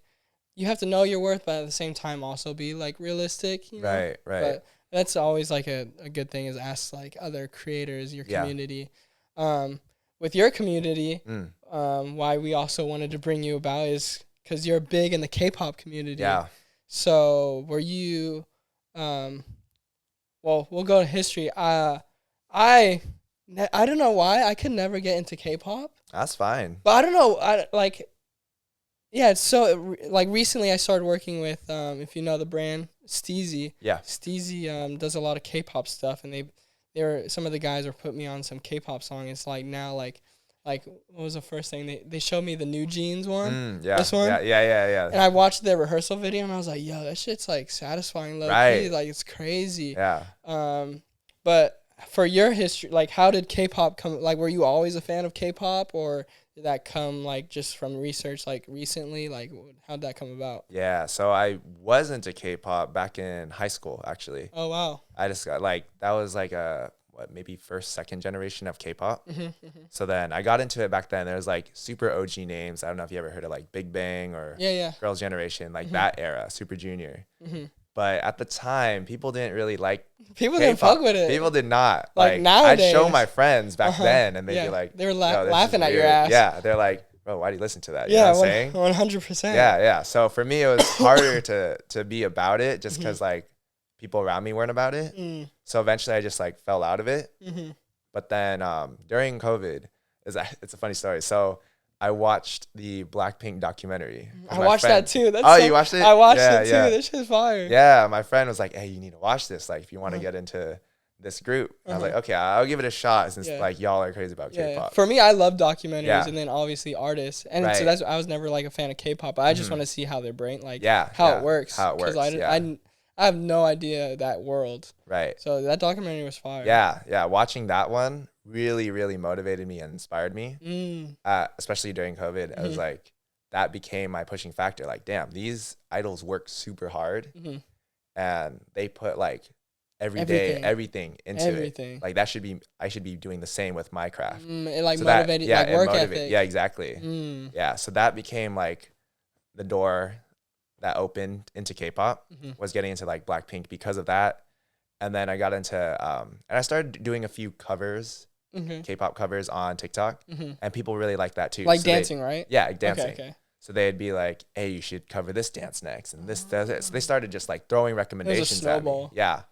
you have to know your worth, but at the same time also be like realistic. You know? Right. But that's always like a good thing, is ask like other creators, your community. With your community, why we also wanted to bring you about is because you're big in the K-pop community. Yeah. So were you, well, we'll go to history. I don't know why I could never get into K-pop. That's fine. But I don't know. So like recently I started working with, if you know the brand, Steezy. Yeah. Steezy does a lot of K-pop stuff, and some of the guys are putting me on some K-pop song. It's like now like what was the first thing they showed me? The New Jeans one. This one. Yeah. And I watched their rehearsal video, and I was like, yo, that shit's like satisfying, low key. Like it's crazy. Yeah. But for your history, like how did K-pop come? Like were you always a fan of K-pop, or did that come like just from research like recently? Like how'd that come about? Yeah, so I was into K-pop back in high school, actually. Oh wow. I just got like, that was like maybe first, second generation of K-pop. So then I got into it back then. There was like super OG names. I don't know if you ever heard of like Big Bang or Girls' Generation, like that era, Super Junior. But at the time, people didn't really like People K-pop. didn't fuck with it. People did not. Like nowadays. I'd show my friends back then, and they'd be like, they were laughing at your ass. Yeah, they're like, bro, why do you listen to that? You know what I'm saying? 100%. Yeah. So for me, it was harder to be about it, just because like people around me weren't about it. So eventually I just like fell out of it. But then during COVID, it's a funny story. So I watched the Blackpink documentary. I watched that too. You watched it? I watched it too. This shit's fire. Yeah, my friend was like, hey, you need to watch this, like if you want to get into this group. I was like, okay, I'll give it a shot, since like y'all are crazy about K-pop. For me, I love documentaries, and then obviously artists, and so I was never like a fan of K-pop, but I just want to see how their brain how it works. Because I have no idea that world. Right. So that documentary was fire. Yeah. Watching that one really, really motivated me and inspired me. Especially during COVID, I was like, that became my pushing factor. Like, damn, these idols work super hard, and they put like everything into it. Like I should be doing the same with my craft. It like motivated, like work ethic. Yeah, exactly. Yeah, so that became like the door that opened into K-pop, was getting into like Blackpink because of that. And then I got into and I started doing a few covers, K-pop covers on TikTok, and people really like that too. Like dancing, right? Yeah, dancing. Okay. So they'd be like, hey, you should cover this dance next, and this does it. So they started just like throwing recommendations at me. Yeah.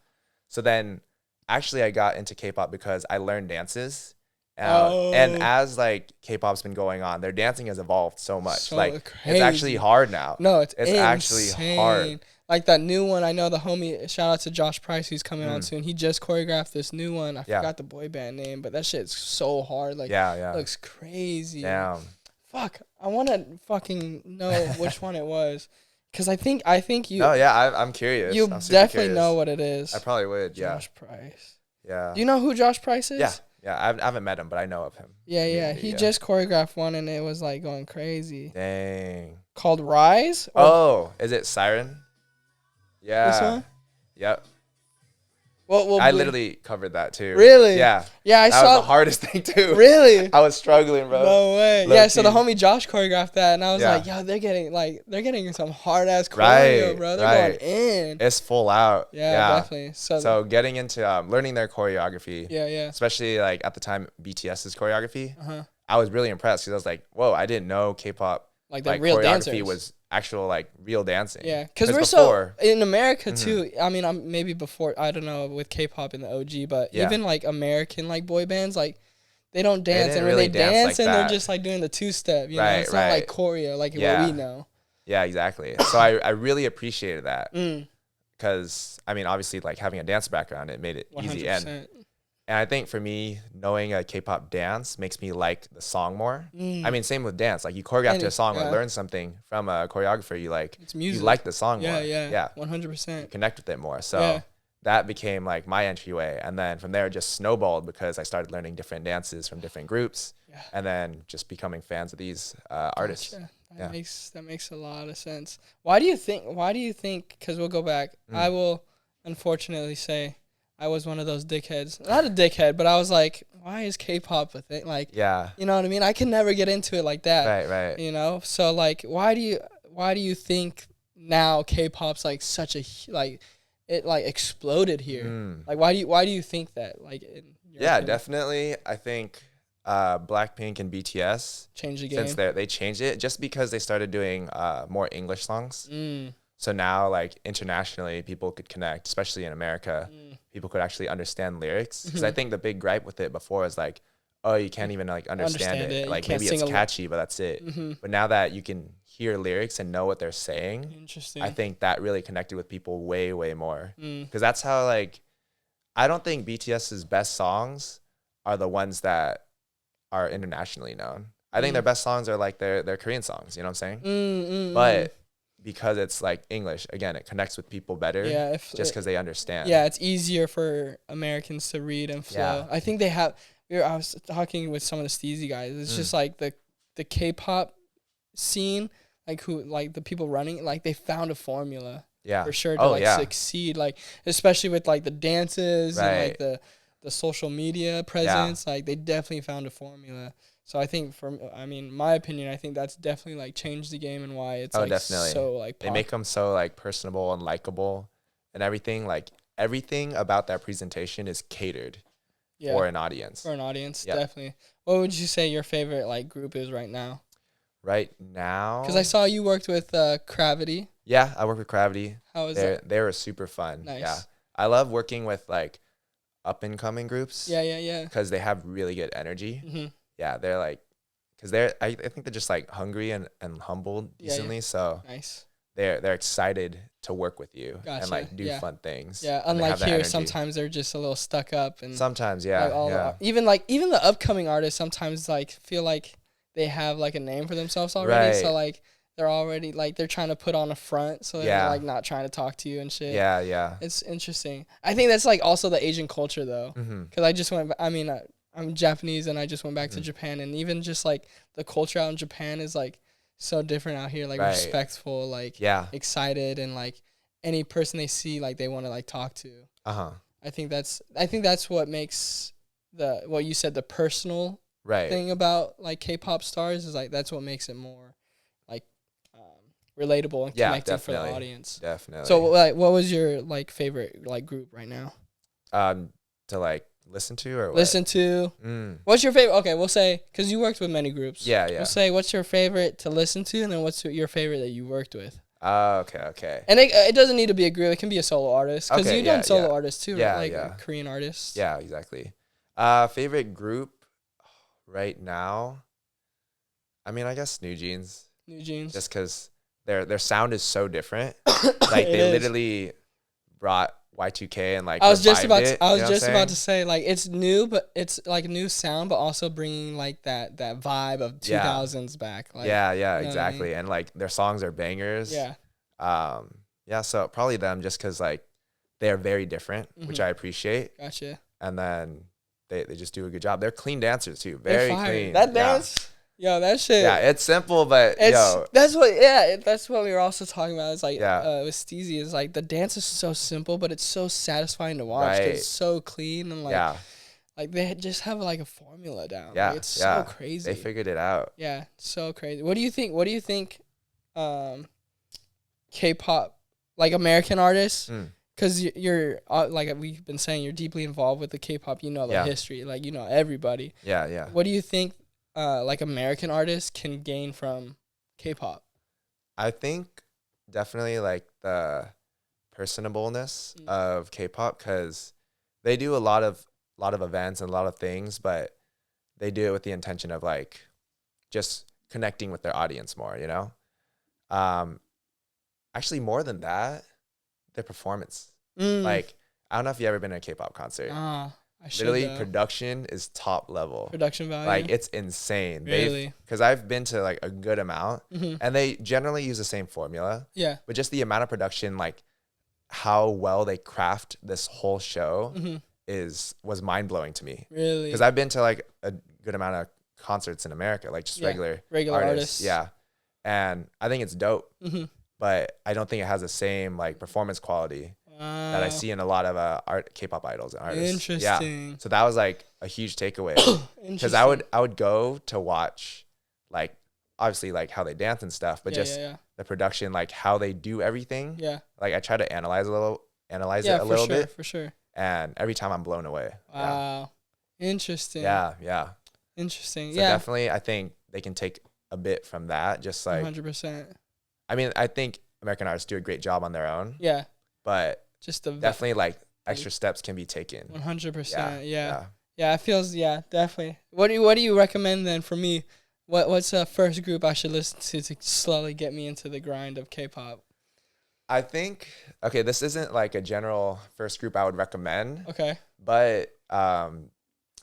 So then actually I got into K-pop because I learned dances. And as like K-pop's been going on, their dancing has evolved so much. Crazy. It's actually hard now. No, it's actually hard. Like that new one, I know the homie, shout out to Josh Price, who's coming on soon. He just choreographed this new one. I forgot the boy band name, but that shit's so hard. Like, it looks crazy. Damn. Fuck, I want to fucking know which one it was. Because I think you... No, yeah, I'm curious. You I'm definitely know what it is. I probably would, Josh Price. Yeah. Do you know who Josh Price is? Yeah. Yeah, I haven't met him, but I know of him. Yeah. He just choreographed one, and it was, like, going crazy. Dang. Called Rise? Oh, is it Siren? Yeah. This one? Yep. Well, I literally covered that too. Really? Yeah. Yeah, I that saw. That was the hardest thing too. Really? I was struggling, bro. No way. Low Yeah, key. so the homie Josh choreographed that, and I was like, yo, they're getting some hard ass choreo, Right, bro. They're going in. It's full out. Yeah, definitely. So getting into learning their choreography. Yeah. Especially like at the time BTS's choreography. I was really impressed because I was like, whoa, I didn't know K-pop like the real choreography dancers. was actual like real dancing. Yeah, because we're so in America too. I mean, I'm maybe before, I don't know, with K-pop and the OG, but even like American like boy bands, like they don't dance, and when really they dance like and that. they're just like doing the two-step, you know, it's not Right. like choreo like what we know. Yeah, exactly. So I really appreciated that because I mean, obviously, like having a dance background, it made it 100%. easy. And I think for me, knowing a K-pop dance makes me like the song more. I mean, same with dance. Like you choreograph to a song or learn something from a choreographer, you like, it's music. You like the song more. Yeah. 100%. You connect with it more. So that became like my entryway. And then from there, it just snowballed because I started learning different dances from different groups and then just becoming fans of these artists. Gotcha. That makes a lot of sense. Why do you think, because we'll go back, I will unfortunately say, I was one of those dickheads. Not a dickhead, but I was like, why is K-pop a thing? Like, you know what I mean? I can never get into it like that. Right. You know? So, like, why do you think now K-pop's, like, such a, like, it, like, exploded here? Like, why do you think that? Like, in your opinion? Definitely. I think Blackpink and BTS changed the game. Since they changed it just because they started doing more English songs. So now, like, internationally, people could connect, especially in America. People could actually understand lyrics. Because I think the big gripe with it before is, like, oh, you can't even, like, understand it. Like, maybe it's catchy, but that's it. But now that you can hear lyrics and know what they're saying, interesting. I think that really connected with people way, way more. Because that's how, like, I don't think BTS's best songs are the ones that are internationally known. I think their best songs are, like, their Korean songs. You know what I'm saying? But because it's like English, again, it connects with people better just because they understand. Yeah, it's easier for Americans to read and flow. I think they have, I was talking with some of the Steezy guys. It's just like the K-pop scene, like the people running, like they found a formula for sure to succeed. Like, especially with like the dances and like the social media presence, like they definitely found a formula. So I think my opinion, I think that's definitely like changed the game and why it's definitely. So like they make them so like personable and likable and everything. Like everything about that presentation is catered for an audience. For an audience, definitely. What would you say your favorite like group is right now? Right now? Because I saw you worked with Gravity. Yeah, I work with Gravity. How is that? They were super fun. Nice. Yeah, I love working with like up and coming groups. Yeah. Because they have really good energy. Yeah, they're like, because I think they're just like hungry and humbled decently. So nice. They're excited to work with you and like do fun things. Yeah, unlike here, sometimes they're just a little stuck up and sometimes even the upcoming artists sometimes like feel like they have like a name for themselves already. So like they're already like they're trying to put on a front, so they're like not trying to talk to you and shit. Yeah. It's interesting. I think that's like also the Asian culture though, because I just went. I mean. I'm Japanese and I just went back to Japan, and even just like the culture out in Japan is like so different out here, like respectful, like excited, and like any person they see like they want to like talk to. I think that's what makes what you said, the personal thing about like K-pop stars is like that's what makes it more like relatable and connected for the audience. Definitely. So like what was your like favorite like group right now? To like listen to or what? Listen to. What's your favorite? Okay, we'll say, because you worked with many groups. Yeah. We'll say, what's your favorite to listen to, and then what's your favorite that you worked with? Okay. And it doesn't need to be a group. It can be a solo artist, because you've done solo artists too, right? Like Korean artists. Yeah, exactly. Favorite group right now? I mean, I guess New Jeans. New Jeans. Just because their sound is so different. Like they literally brought Y2K and like I was just about to say like it's new, but it's like new sound, but also bringing like that vibe of 2000s back. Like, yeah, exactly. I mean? And like their songs are bangers. Yeah. Yeah. So probably them, just because like they are very different, which I appreciate. Gotcha. And then they just do a good job. They're clean dancers too. Very clean. That dance. Yo, that shit. Yeah, it's simple, but that's what we were also talking about. It's like with Steezy, is like the dance is so simple, but it's so satisfying to watch. Right. It's so clean and like like they just have like a formula down. Yeah, like, it's so crazy. They figured it out. Yeah, so crazy. What do you think? K-pop, like American artists, because you're like we've been saying, you're deeply involved with the K-pop. You know the history, like you know everybody. Yeah. What do you think? Like American artists can gain from K-pop? I think definitely like the personableness of K-pop, because they do a lot of events and a lot of things, but they do it with the intention of like just connecting with their audience more, you know? Actually more than that, their performance. Like, I don't know if you've ever been to a K-pop concert. Literally, production is top level. Production value. Like, it's insane. Really? Because I've been to like a good amount, and they generally use the same formula. Yeah. But just the amount of production, like how well they craft this whole show was mind blowing to me. Really? Because I've been to like a good amount of concerts in America, like just regular artists. Yeah. And I think it's dope, but I don't think it has the same like performance quality that I see in a lot of K-pop idols and artists. Interesting. Yeah. So that was like a huge takeaway, because I would go to watch like obviously like how they dance and stuff, but the production, like how they do everything. Yeah. Like I try to analyze it a little bit. For sure. And every time I'm blown away. Wow. Yeah. Interesting. Yeah. Interesting. So definitely I think they can take a bit from that. Just like 100%. I mean, I think American artists do a great job on their own. Yeah. But just definitely like extra steps can be taken. 100%. Yeah. I feels definitely. What do you recommend then for me? What's the first group I should listen to slowly get me into the grind of K-pop? I think this isn't like a general first group I would recommend. Okay. But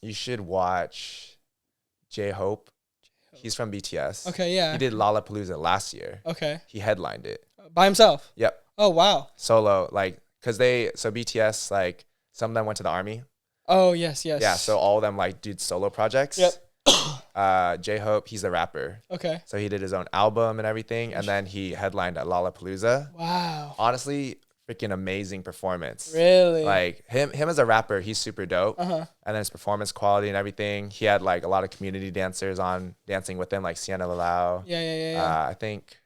you should watch J-Hope. He's from BTS. Okay, yeah. He did Lollapalooza last year. Okay. He headlined it. By himself? Yep. Oh, wow. Solo, like, because BTS, like, some of them went to the army. Oh, yes. Yeah, so all of them, like, did solo projects. Yep. J-Hope, he's a rapper. Okay. So he did his own album and everything, and then he headlined at Lollapalooza. Wow. Honestly, freaking amazing performance. Really? Like, him as a rapper, he's super dope. Uh-huh. And then his performance quality and everything. He had, like, a lot of community dancers on dancing with him, like Sienna Lalau. Yeah. I think,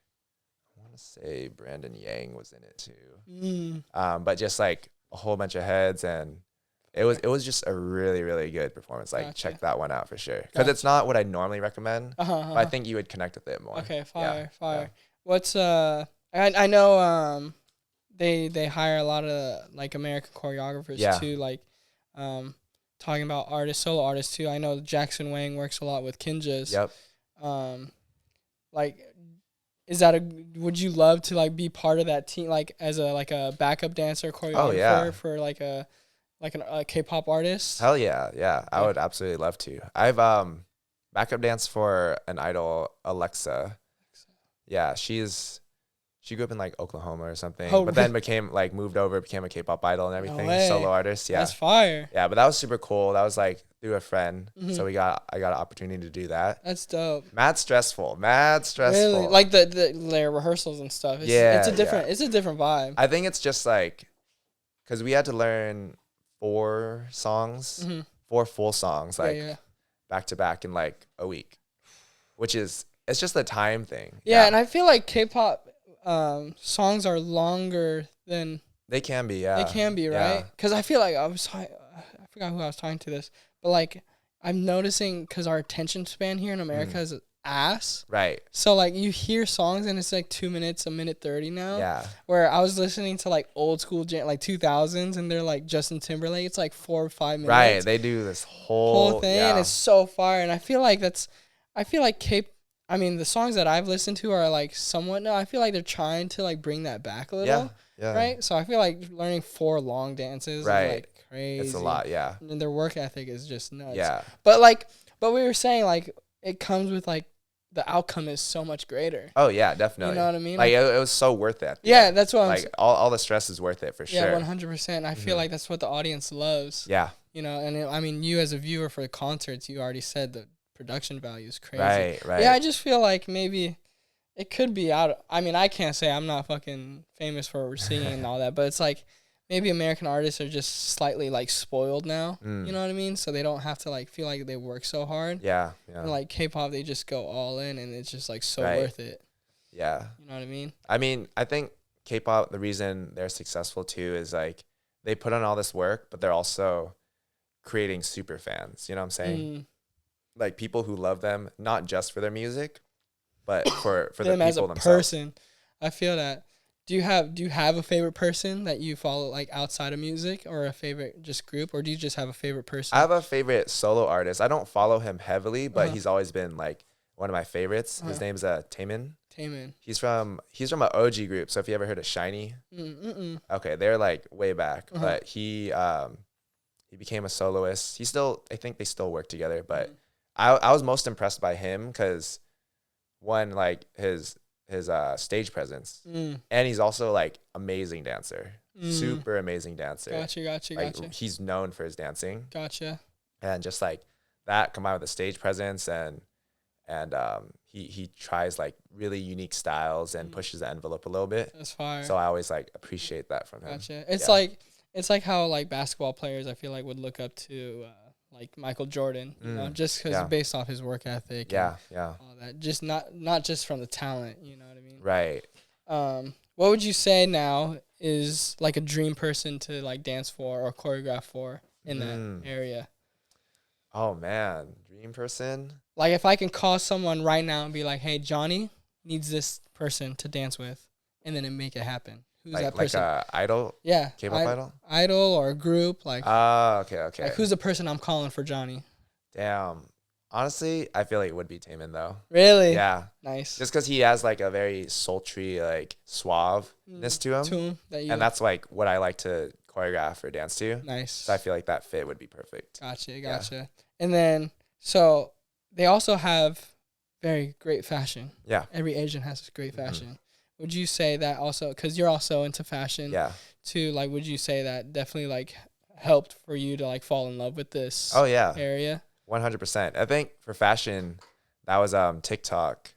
I want to say Brandon Yang was in it too. But just, like, a whole bunch of heads, and it was just a really, really good performance. Like, check that one out for sure. Because it's not what I normally recommend, but I think you would connect with it more. Okay, fire. Yeah. What's, I know, they hire a lot of like American choreographers too, like talking about solo artists too. I know Jackson Wang works a lot with Kinjas. Yep. Like, would you love to like be part of that team, like as a backup dancer choreographer for like a K-pop artist? Hell yeah. I would absolutely love to. I've backup dance for an idol, Alexa. Yeah, she grew up in like Oklahoma or something, but then became like moved over, became a K-pop idol and everything. No way. Solo artist. Yeah, that's fire. Yeah, but that was super cool. That was like through a friend, so I got an opportunity to do that. That's dope. Mad stressful. Really? Like their rehearsals and stuff. It's a different vibe. I think it's just like, because we had to learn 4 songs, 4 full songs, like back to back in like a week, it's just a time thing. Yeah, and I feel like K-pop songs are longer than they can be. Yeah, they can be, right? Because I feel like I forgot who I was talking to this, but like I'm noticing, because our attention span here in America is ass, right? So like you hear songs and it's like 2 minutes, 1:30 now. Yeah. Where I was listening to like old school like 2000s, and they're like Justin Timberlake. It's like 4 or 5 minutes. Right. They do this whole thing, and it's so fire. And I feel like I mean, the songs that I've listened to are like somewhat. No, I feel like they're trying to like bring that back a little. Yeah. Right. So I feel like learning 4 long dances is like crazy. It's a lot. Yeah. And their work ethic is just nuts. Yeah. But we were saying like it comes with like the outcome is so much greater. Oh yeah, definitely. You know what I mean? Like it was so worth it. Yeah, that's what I'm like all the stress is worth it for sure. Yeah, 100%. I feel like that's what the audience loves. Yeah. You know, and I mean, you as a viewer for the concerts, you already said the production value is crazy. Right. Yeah, I just feel like maybe it could be I mean, I can't say I'm not fucking famous for singing and all that, but it's like maybe American artists are just slightly like spoiled now. You know what I mean? So they don't have to like feel like they work so hard. Yeah. And like K-pop, they just go all in, and it's just like so worth it. Yeah. You know what I mean? I mean, I think K-pop, the reason they're successful too is like they put on all this work, but they're also creating super fans. You know what I'm saying? Like people who love them, not just for their music, but for the people as a themselves. person. I feel that. Do you have a favorite person that you follow like outside of music, or a favorite just group, or do you just have a favorite person? I have a favorite solo artist. I don't follow him heavily, but he's always been like one of my favorites. His name's Taemin. He's from an OG group. So if you ever heard of Shiny, okay, they're like way back. But he became a soloist. I think they still work together. But I was most impressed by him because one, like his stage presence, and he's also like amazing dancer, super amazing dancer. Gotcha. He's known for his dancing. Gotcha. And just like that combined with the stage presence and he tries like really unique styles and pushes the envelope a little bit. That's fire. So I always like appreciate that from him. Gotcha. It's like how like basketball players I feel like would look up to like Michael Jordan, you know, just because based off his work ethic. Yeah. All that, just not just from the talent, you know what I mean? Right. What would you say now is like a dream person to like dance for or choreograph for in that area? Oh man, dream person. Like if I can call someone right now and be like, "Hey, Johnny needs this person to dance with," and then make it happen. Who's that person? Like a idol? Yeah. K-pop idol? Idol or a group. Like, okay. Like, who's the person I'm calling for Johnny? Damn. Honestly, I feel like it would be Taemin, though. Really? Yeah. Nice. Just because he has, like, a very sultry, like, suaveness to him. And that's, like, what I like to choreograph or dance to. Nice. So I feel like that fit would be perfect. Gotcha. Yeah. And then, so they also have very great fashion. Yeah. Every Asian has great fashion. Would you say that also, because you're also into fashion, too, like, would you say that definitely, like, helped for you to, like, fall in love with this area? 100%. I think for fashion, that was TikTok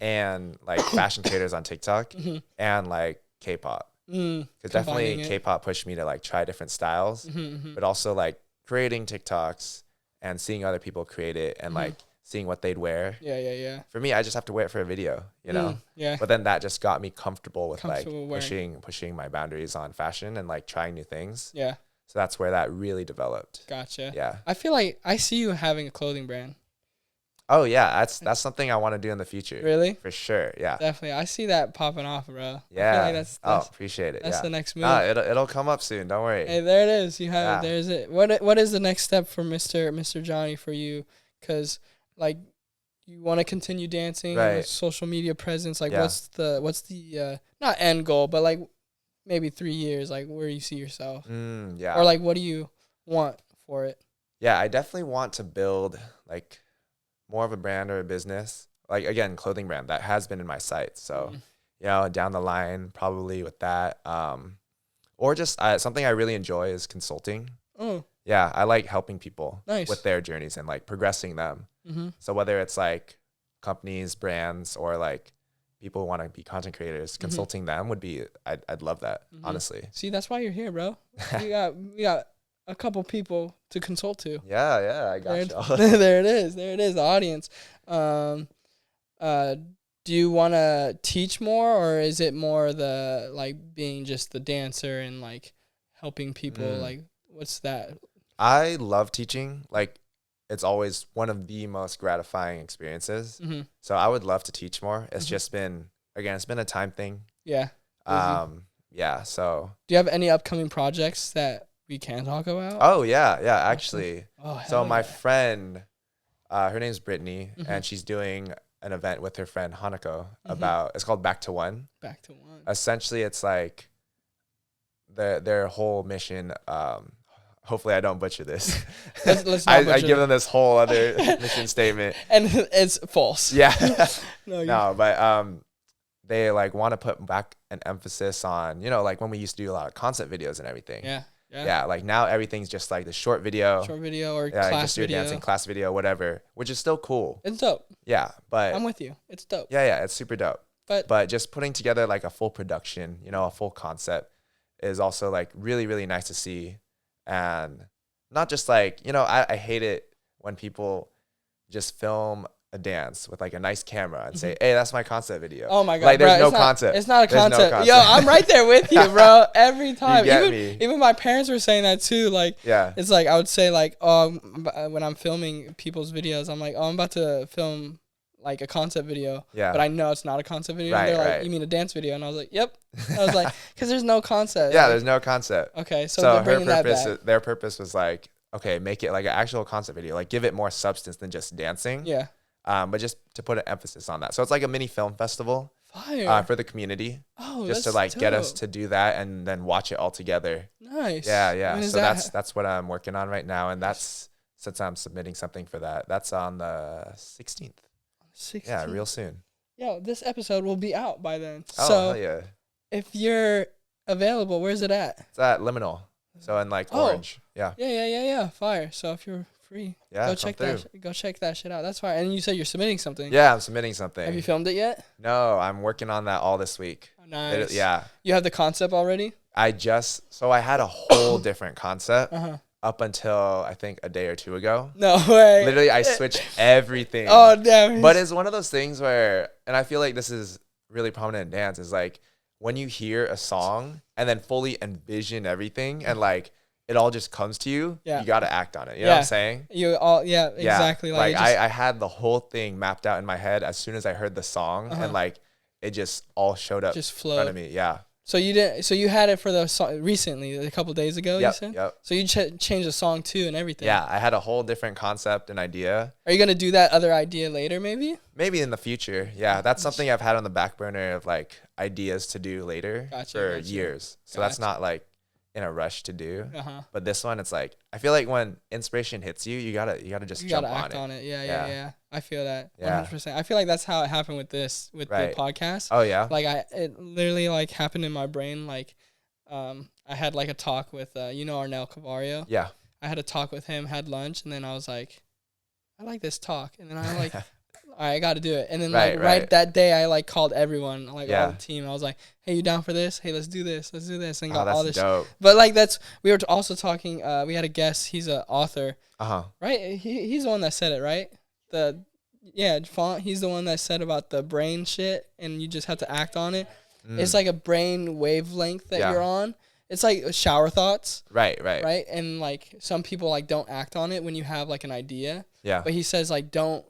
and, like, fashion creators on TikTok and, like, K-pop. Because definitely K-pop pushed me to, like, try different styles, but also, like, creating TikToks and seeing other people create it and, like, seeing what they'd wear. Yeah. For me, I just have to wear it for a video, you know? Yeah. But then that just got me comfortable with like wearing. pushing my boundaries on fashion and like trying new things. Yeah. So that's where that really developed. Gotcha. Yeah. I feel like I see you having a clothing brand. Oh yeah, that's something I want to do in the future. Really? For sure. Yeah. Definitely. I see that popping off, bro. Yeah. I feel like that's appreciate it. That's the next move. It'll come up soon. Don't worry. Hey, there it is. You have it. There's it. What is the next step for Mr. Johnny for you? Because like you want to continue dancing, and social media presence. Like what's the not end goal, but like maybe 3 years, like where you see yourself. Or like what do you want for it? Yeah, I definitely want to build like more of a brand or a business. Like again, clothing brand that has been in my sights. So, you know, down the line, probably with that. Or just something I really enjoy is consulting. Oh. Yeah, I like helping people with their journeys and like progressing them. So whether it's like companies, brands, or like people who want to be content creators, consulting them would be, I'd love that, honestly. See, that's why you're here, bro. we got a couple people to consult to. Yeah, I got you. There it is, the audience. Do you want to teach more, or is it more the like being just the dancer and like helping people? Like, what's that? I love teaching. Like, it's always one of the most gratifying experiences. So I would love to teach more. It's just been, again, it's been a time thing. Yeah. Yeah. So do you have any upcoming projects that we can talk about? Oh yeah, actually. Oh, so my friend, her name's Brittany, and she's doing an event with her friend Hanako about, it's called Back to One. Back to One. Essentially, it's like their whole mission. Hopefully I don't butcher this. Let's not butcher I give them this whole other mission statement. And it's false. Yeah. No, but they like want to put back an emphasis on, you know, like when we used to do a lot of concept videos and everything. Yeah. Like now everything's just like the short video or class just do a video. dancing class video, whatever, which is still cool. It's dope. Yeah, but I'm with you. It's dope. Yeah, it's super dope. But just putting together like a full production, you know, a full concept is also like really, really nice to see. And not just like, you know, I hate it when people just film a dance with like a nice camera and say, hey, that's my concept video. Oh my God. Like there's bro, no concept. It's not a There's concept. no concept. Yo, I'm right there with you, bro. Every time. You get me. Even my parents were saying that too. Like, it's like I would say like, when I'm filming people's videos, I'm like, I'm about to film like a concept video. Yeah. But I know it's not a concept video. Right, They're like, right. you mean a dance video? And I was like, yep. I was like, because there's no concept. Yeah, like, there's no concept. Okay, so they're bringing that back. Their purpose was like, okay, make it like an actual concept video, like give it more substance than just dancing. Yeah. But just to put an emphasis on that. So it's like a mini film festival for the community. Oh, just to like get us to do that and then watch it all together. Nice. Yeah. When is So that? that's what I'm working on right now. And that's, since I'm submitting something for that, that's on the 16th. 16th. Yeah, real soon. Yo, this episode will be out by then. Oh, so hell yeah. if you're available, where's it at? It's at Liminal. So in like Orange. Yeah. Yeah. Fire. So if you're free, go check that shit out. That's fine. And you said you're submitting something. Yeah, I'm submitting something. Have you filmed it yet? No, I'm working on that all this week. Oh, nice. Yeah. You have the concept already? I had a whole different concept up until I think a day or two ago. No way. Literally, I switched everything. Oh, damn. But it's one of those things where, and I feel like this is really prominent in dance, is like when you hear a song and then fully envision everything and like it all just comes to you, you got to act on it. You know what I'm saying? Exactly. Like I had the whole thing mapped out in my head as soon as I heard the song and like it just all showed up in front of me. Yeah. So you had it for the song recently, a couple days ago, you said? Yep. So you changed the song too and everything. Yeah, I had a whole different concept and idea. Are you going to do that other idea later maybe? Maybe in the future. Yeah, that's something I've had on the back burner of like ideas to do later for years. So that's not like in a rush to do. But this one, it's like, I feel like when inspiration hits you, you gotta just jump on it. Act on it. Yeah. I feel that 100%. I feel like that's how it happened with the podcast. Oh yeah. Like it literally like happened in my brain. Like, I had like a talk with, Arnel Cavario. Yeah. I had a talk with him, had lunch, and then I was like, I like this talk. And then I'm like, all right, I got to do it. And then right that day, I like called everyone, like all the team. I was like, hey, you down for this? Hey, let's do this. And got all this. Dope. But like we were also talking, we had a guest. He's an author. Right? He's the one that said it, right? Font. He's the one that said about the brain shit and you just have to act on it. It's like a brain wavelength that you're on. It's like shower thoughts. Right. And like some people like don't act on it when you have like an idea. Yeah. But he says like don't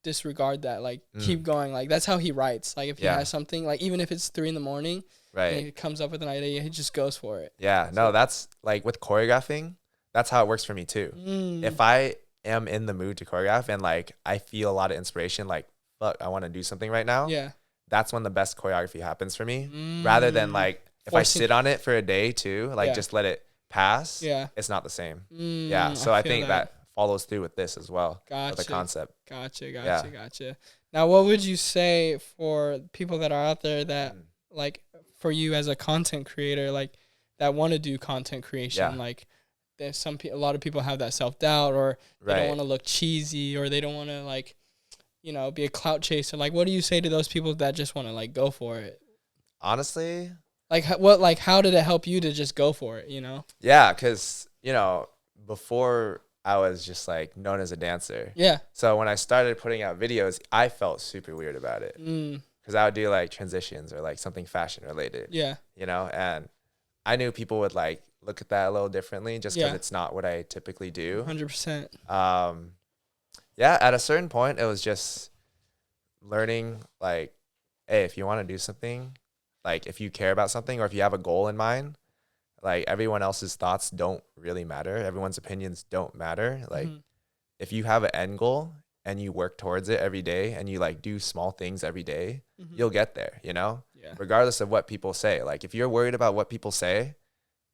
disregard that. Like keep going. Like that's how he writes. Like if he has something, like even if it's 3 a.m, and he comes up with an idea, he just goes for it. Yeah. No, that's like with choreographing, that's how it works for me too. If I am in the mood to choreograph and like I feel a lot of inspiration, like fuck, I want to do something right now. Yeah. That's when the best choreography happens for me. Rather than like if I sit on it for a day too, like just let it pass. Yeah. It's not the same. So I think that follows through with this as well. Gotcha. With the concept. Gotcha. Now, what would you say for people that are out there that like for you as a content creator, like that want to do content creation, like there's a lot of people have that self-doubt or they don't want to look cheesy or they don't want to like, be a clout chaser. Like, what do you say to those people that just want to like go for it? Honestly, how did it help you to just go for it, Yeah, because, before I was just like known as a dancer. Yeah. So when I started putting out videos, I felt super weird about it. Because I would do like transitions or like something fashion related. Yeah. And I knew people would like look at that a little differently just because it's not what I typically do. 100%. At a certain point, it was just learning like, hey, if you want to do something, like if you care about something or if you have a goal in mind, like everyone else's thoughts don't really matter. Everyone's opinions don't matter. Like if you have an end goal and you work towards it every day and you like do small things every day, you'll get there, you know? Yeah. Regardless of what people say. Like if you're worried about what people say,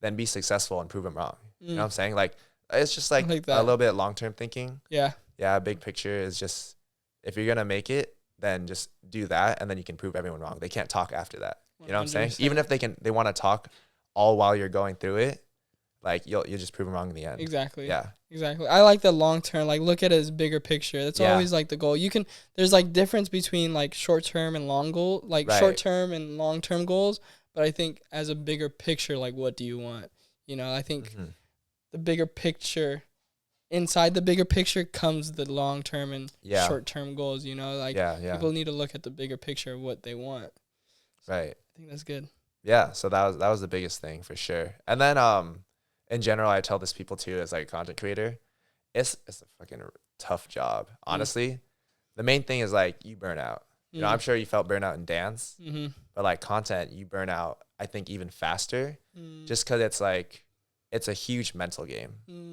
then be successful and prove them wrong. You know what I'm saying? Like it's just like a little bit long-term thinking. Yeah. Yeah. Big picture is just, if you're going to make it, then just do that. And then you can prove everyone wrong. They can't talk after that. You know what I'm saying? Even if they want to talk all while you're going through it, like you'll just prove them wrong in the end. Exactly. Yeah. Exactly. I like the long term. Like look at it as bigger picture. That's always like the goal. There's like difference between like short term and long goal, like short term and long term goals. But I think as a bigger picture, like what do you want? You know, I think the bigger picture, inside the bigger picture comes the long term and short term goals. You know, like people need to look at the bigger picture of what they want. So right. I think that's good. Yeah. So that was the biggest thing for sure. And then in general, I tell this people too, as like a content creator, it's a fucking tough job. Honestly, the main thing is like you burn out. You know, I'm sure you felt burnout in dance, but like content, you burn out, I think, even faster just because it's like, it's a huge mental game.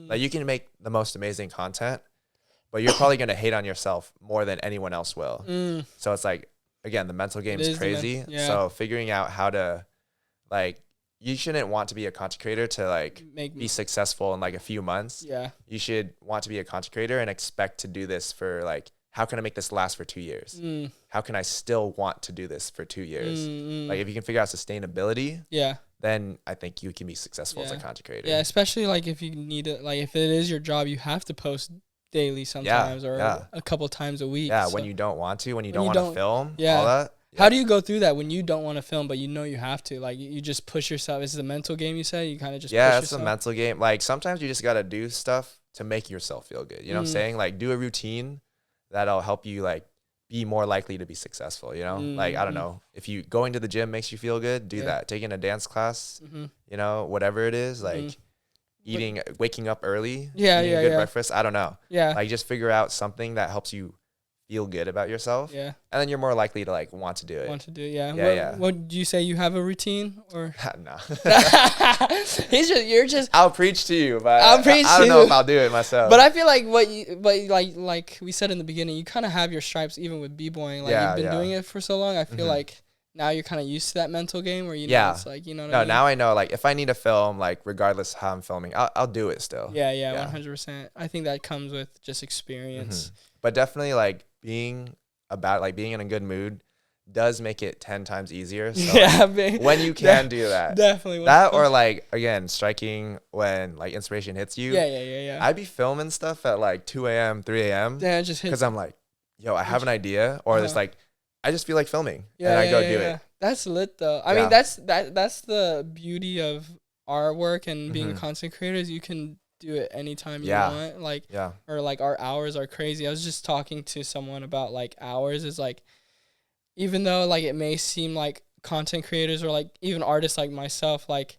Like you can make the most amazing content, but you're probably going to hate on yourself more than anyone else will. So it's like, again, the mental game is crazy. So figuring out how to like, you shouldn't want to be a content creator to like be successful in like a few months. Yeah. You should want to be a content creator and expect to do this for like, how can I make this last for 2 years? How can I still want to do this for 2 years? Like if you can figure out sustainability, then I think you can be successful as a content creator. Yeah, especially like if you need it, like if it is your job, you have to post daily sometimes or a couple times a week. Yeah, so when you don't want to, when you don't want to film, all that. Yeah. How do you go through that when you don't want to film, but you know you have to? Like, you just push yourself. Is it a mental game, you say? You kind of just push yourself? It's a mental game. Like, sometimes you just got to do stuff to make yourself feel good. You know what I'm saying? Like, do a routine that'll help you, like, be more likely to be successful, you know? Like, I don't know. If you going to the gym makes you feel good, do that. Taking a dance class, you know, whatever it is, like, waking up early, eating a good breakfast. I don't know. Yeah. Like, just figure out something that helps you feel good about yourself. Yeah. And then you're more likely to like want to do it. Yeah. What do you say, you have a routine or? No. You're just. I'll preach to you, but I don't know if I'll do it myself. But I feel like like we said in the beginning, you kind of have your stripes even with b-boying. Like you've been doing it for so long. I feel like now you're kind of used to that mental game where you know it's like, you know what I mean? Now I know, like if I need to film, like regardless how I'm filming, I'll do it still. Yeah, 100%. I think that comes with just experience. But definitely like being in a good mood does make it 10 times easier. So when you can do that. Definitely. That or like, again, striking when like inspiration hits you. Yeah. I'd be filming stuff at like 2 a.m., 3 a.m. Yeah, it just hits. Because I'm like, yo, I have an idea. Or it's like, I just feel like filming. And I go do it. That's lit though. I mean, that's the beauty of our work and being a content creator is you can do it anytime you want. Like, or like our hours are crazy. I was just talking to someone about like hours is like, even though like it may seem like content creators or like even artists like myself like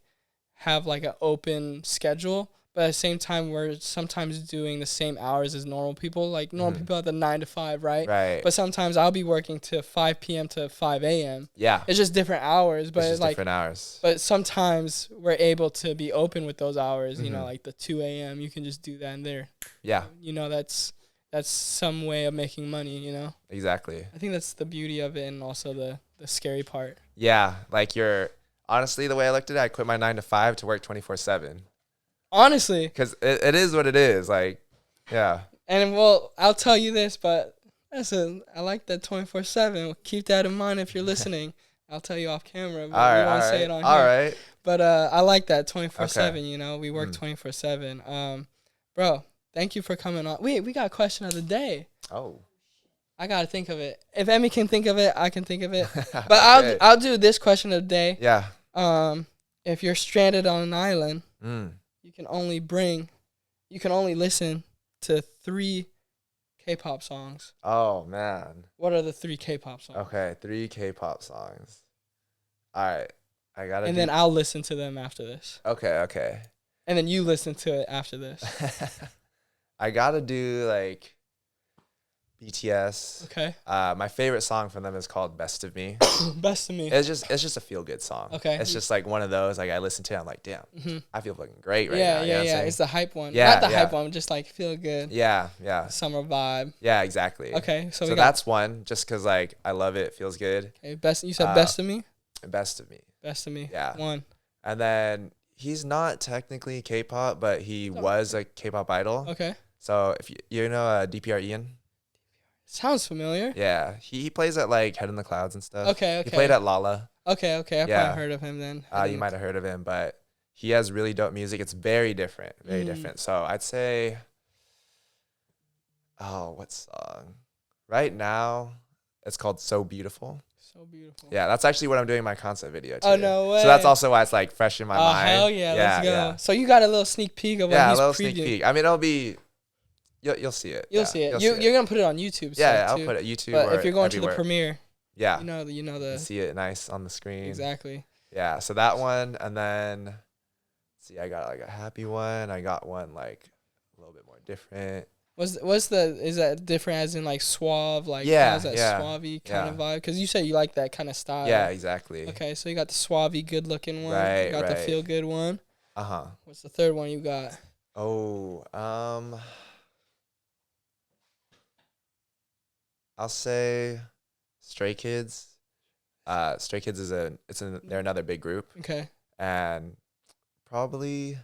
have like an open schedule, but at the same time we're sometimes doing the same hours as normal people. Like normal people have the 9 to 5, right? But sometimes I'll be working to 5 p.m. to 5 a.m. Yeah. It's just different hours, but it's like different hours. But sometimes we're able to be open with those hours, you know, like the 2 a.m. you can just do that in there. Yeah. You know, that's some way of making money, you know? Exactly. I think that's the beauty of it and also the scary part. Yeah. Like honestly, the way I looked at it, I quit my 9 to 5 to work 24/7. Honestly. Because it is what it is. Like, yeah. And, well, I'll tell you this, but I like that 24/7. Keep that in mind if you're listening. I'll tell you off camera, but we won't say it on here. All right. But I like that 24/7, you know. We work 24/7. Bro, thank you for coming on. We got a question of the day. Oh. I got to think of it. If Emme can think of it, I can think of it. But I'll do this question of the day. Yeah. If you're stranded on an island, you can only listen to 3 K-pop songs. Oh, man. What are the 3 K-pop songs? Okay, 3 K-pop songs. All right. And then I'll listen to them after this. Okay. And then you listen to it after this. I got to do, like, BTS. Okay. My favorite song from them is called "Best of Me." Best of Me. It's just a feel good song. Okay. It's just like one of those like I listen to. I'm like, damn, I feel fucking great right now. Yeah, You know what I'm saying? It's the hype one. Yeah, Not the hype one, just like feel good. Yeah. Summer vibe. Yeah, exactly. Okay, so that's one. Just cause like I love it, feels good. Okay, you said Best of Me. Best of Me. Best of Me. Yeah. One. And then he's not technically K-pop, but he was a K-pop idol. Okay. So if you know DPR Ian. Sounds familiar. Yeah, he plays at like Head in the Clouds and stuff. Okay. He played at Lala. Okay. I probably heard of him then. You might have heard of him, but he has really dope music. It's very different, very different. So I'd say, what song? Right now, it's called "So Beautiful." So beautiful. Yeah, that's actually what I'm doing in my concept video too. Oh, no way. So that's also why it's like fresh in my mind. Oh hell yeah, let's go. Yeah. So you got a little sneak peek of what he's a little previewing. sneak peek. I mean, it'll be. You'll see it. You'll see it. You're gonna put it on YouTube. Yeah, I'll put it YouTube. But if you're going everywhere. to the premiere, yeah, you know the. You see it nice on the screen. Exactly. Yeah, so that one, and then see, I got like a happy one. I got one like a little bit more different. Is that different as in like suave, like has that suave kind of vibe? Because you said you like that kind of style. Yeah, exactly. Okay, so you got the suave, good looking one. Right, you got the feel good one. What's the third one you got? I'll say Stray Kids. Stray Kids they're another big group. Okay. And probably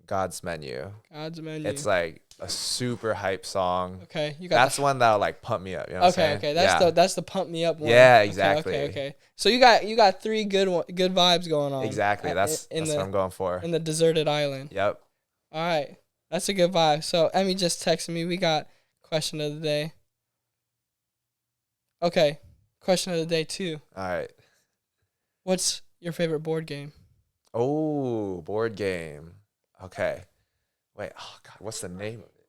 God's Menu. God's Menu. It's like a super hype song. Okay, you got that's one that'll like pump me up. You know what I'm saying? Okay, that's the pump me up one. Yeah, exactly. Okay. So you got three good vibes going on. Exactly. That's what I'm going for. In the deserted island. Yep. All right, that's a good vibe. So Emme just texted me. We got question of the day. Okay, question of the day too. All right. What's your favorite board game? Oh, board game. Okay. Wait. Oh God, what's the name of it?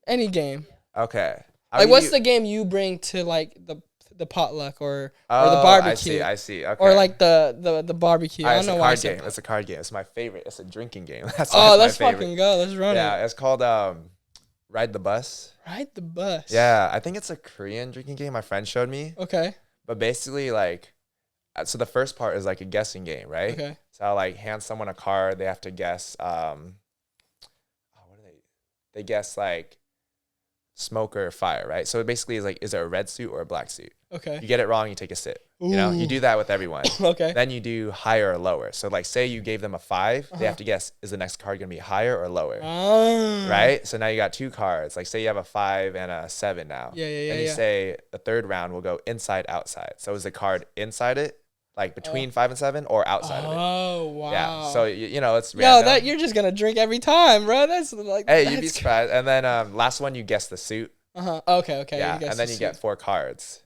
Any game. Okay. Like, what's the game you bring to like the potluck or the barbecue? I see. Okay. Or like the barbecue. I don't know why. It's a card game. It's my favorite. It's a drinking game. Let's fucking go. Let's run it. Yeah, it's called Ride the Bus. Ride the Bus. Yeah, I think it's a Korean drinking game. My friend showed me. Okay. But basically, like, so the first part is like a guessing game, right? Okay. So I'll like hand someone a card. They have to guess. What do they? They guess like smoke or fire, right? So it basically is like, is it a red suit or a black suit? Okay. You get it wrong, you take a sip. Ooh. You know, you do that with everyone. Okay. Then you do higher or lower. So like, say you gave them a 5, they have to guess, is the next card gonna be higher or lower? Right? So now you got 2 cards. Like, say you have a 5 and a 7 now. Yeah. And you say the third round will go inside, outside. So is the card inside it, like between 5 and 7, or outside of it? Oh wow. Yeah. So you know it's random. That you're just gonna drink every time, bro. That's like. Hey, you'd be surprised. And then last one, you guess the suit. Okay. Yeah, and then you get 4 cards.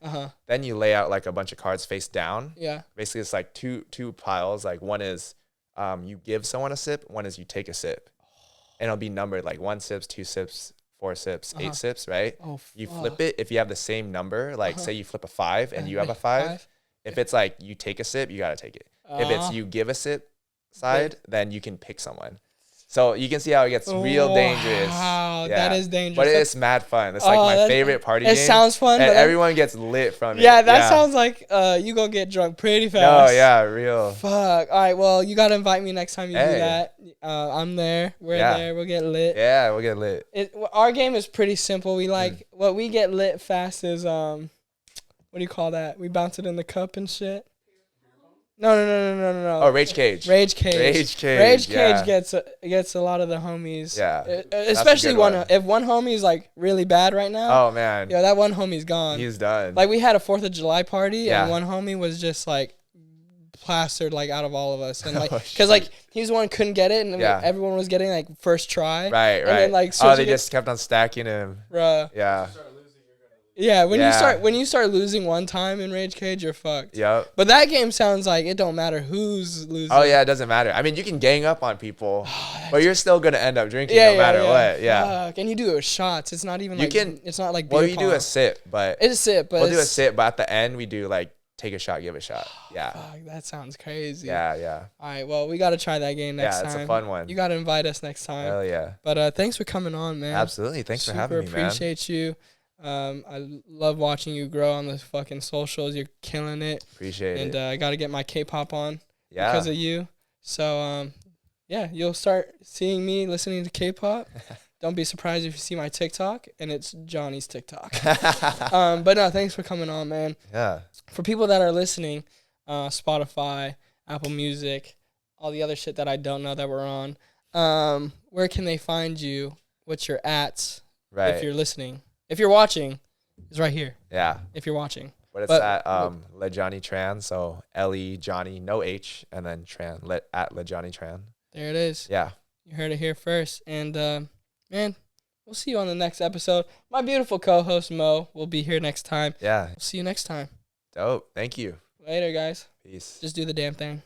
Then you lay out like a bunch of cards face down. Yeah. Basically, it's like two piles. Like, one is you give someone a sip. One is you take a sip, and it'll be numbered like 1 sips, 2 sips, 4 sips, 8 sips. Right? Oh. You flip it if you have the same number. Like, say you flip a 5 and you have a 5. If it's like you take a sip, you gotta take it. If it's you give a sip side, then you can pick someone. So you can see how it gets real dangerous. Wow, that is dangerous. But it's mad fun. It's like my favorite party game. It sounds fun. And everyone gets lit from it. Yeah, that sounds like you gonna get drunk pretty fast. Oh, yeah, real. Fuck. All right, well, you gotta invite me next time you do that. I'm there. We're there. We'll get lit. Yeah, we'll get lit. Our game is pretty simple. We like, what we get lit fast is, what do you call that? We bounce it in the cup and shit. No. Oh, Rage Cage. Rage Cage gets a lot of the homies. Yeah. Especially if one homie is like really bad right now. Oh man. Yeah, that one homie's gone. He's done. Like, we had a 4th of July party and one homie was just like plastered like out of all of us, and like because like he's the one who couldn't get it, and everyone was getting like first try. Right. And then, like, they just kept on stacking him. Bruh. Yeah. Yeah, when you start losing one time in Rage Cage, you're fucked. Yep. But that game sounds like it don't matter who's losing. Oh yeah, it doesn't matter. I mean, you can gang up on people, but you're still gonna end up drinking no matter what. Yeah. Fuck. And you do it with shots. It's not even like it's not like beer well, you do a sip, but it's a sip. But we'll do a sip, but at the end we do like take a shot, give a shot. Yeah. Fuck, that sounds crazy. Yeah. All right, well, we gotta try that game next time. Yeah, it's a fun one. You gotta invite us next time. Hell yeah. But thanks for coming on, man. Absolutely. Thanks for having me, man. Appreciate you. I love watching you grow on the fucking socials. You're killing it. Appreciate it. And I got to get my K-pop on Yeah. because of you. So, yeah, you'll start seeing me listening to K-pop. Don't be surprised if you see my TikTok, and it's Johnny's TikTok. But no, thanks for coming on, man. Yeah. For people that are listening, Spotify, Apple Music, all the other shit that I don't know that we're on, where can they find you? What's your ats? Right. If you're listening. If you're watching, it's right here. Yeah. If you're watching. But it's at Jonny Tran, so L-E Johnny, no H, and then Tran, at Jonny Tran. There it is. Yeah. You heard it here first. And, man, we'll see you on the next episode. My beautiful co-host, Mo, will be here next time. Yeah. We'll see you next time. Dope. Thank you. Later, guys. Peace. Just do the damn thing.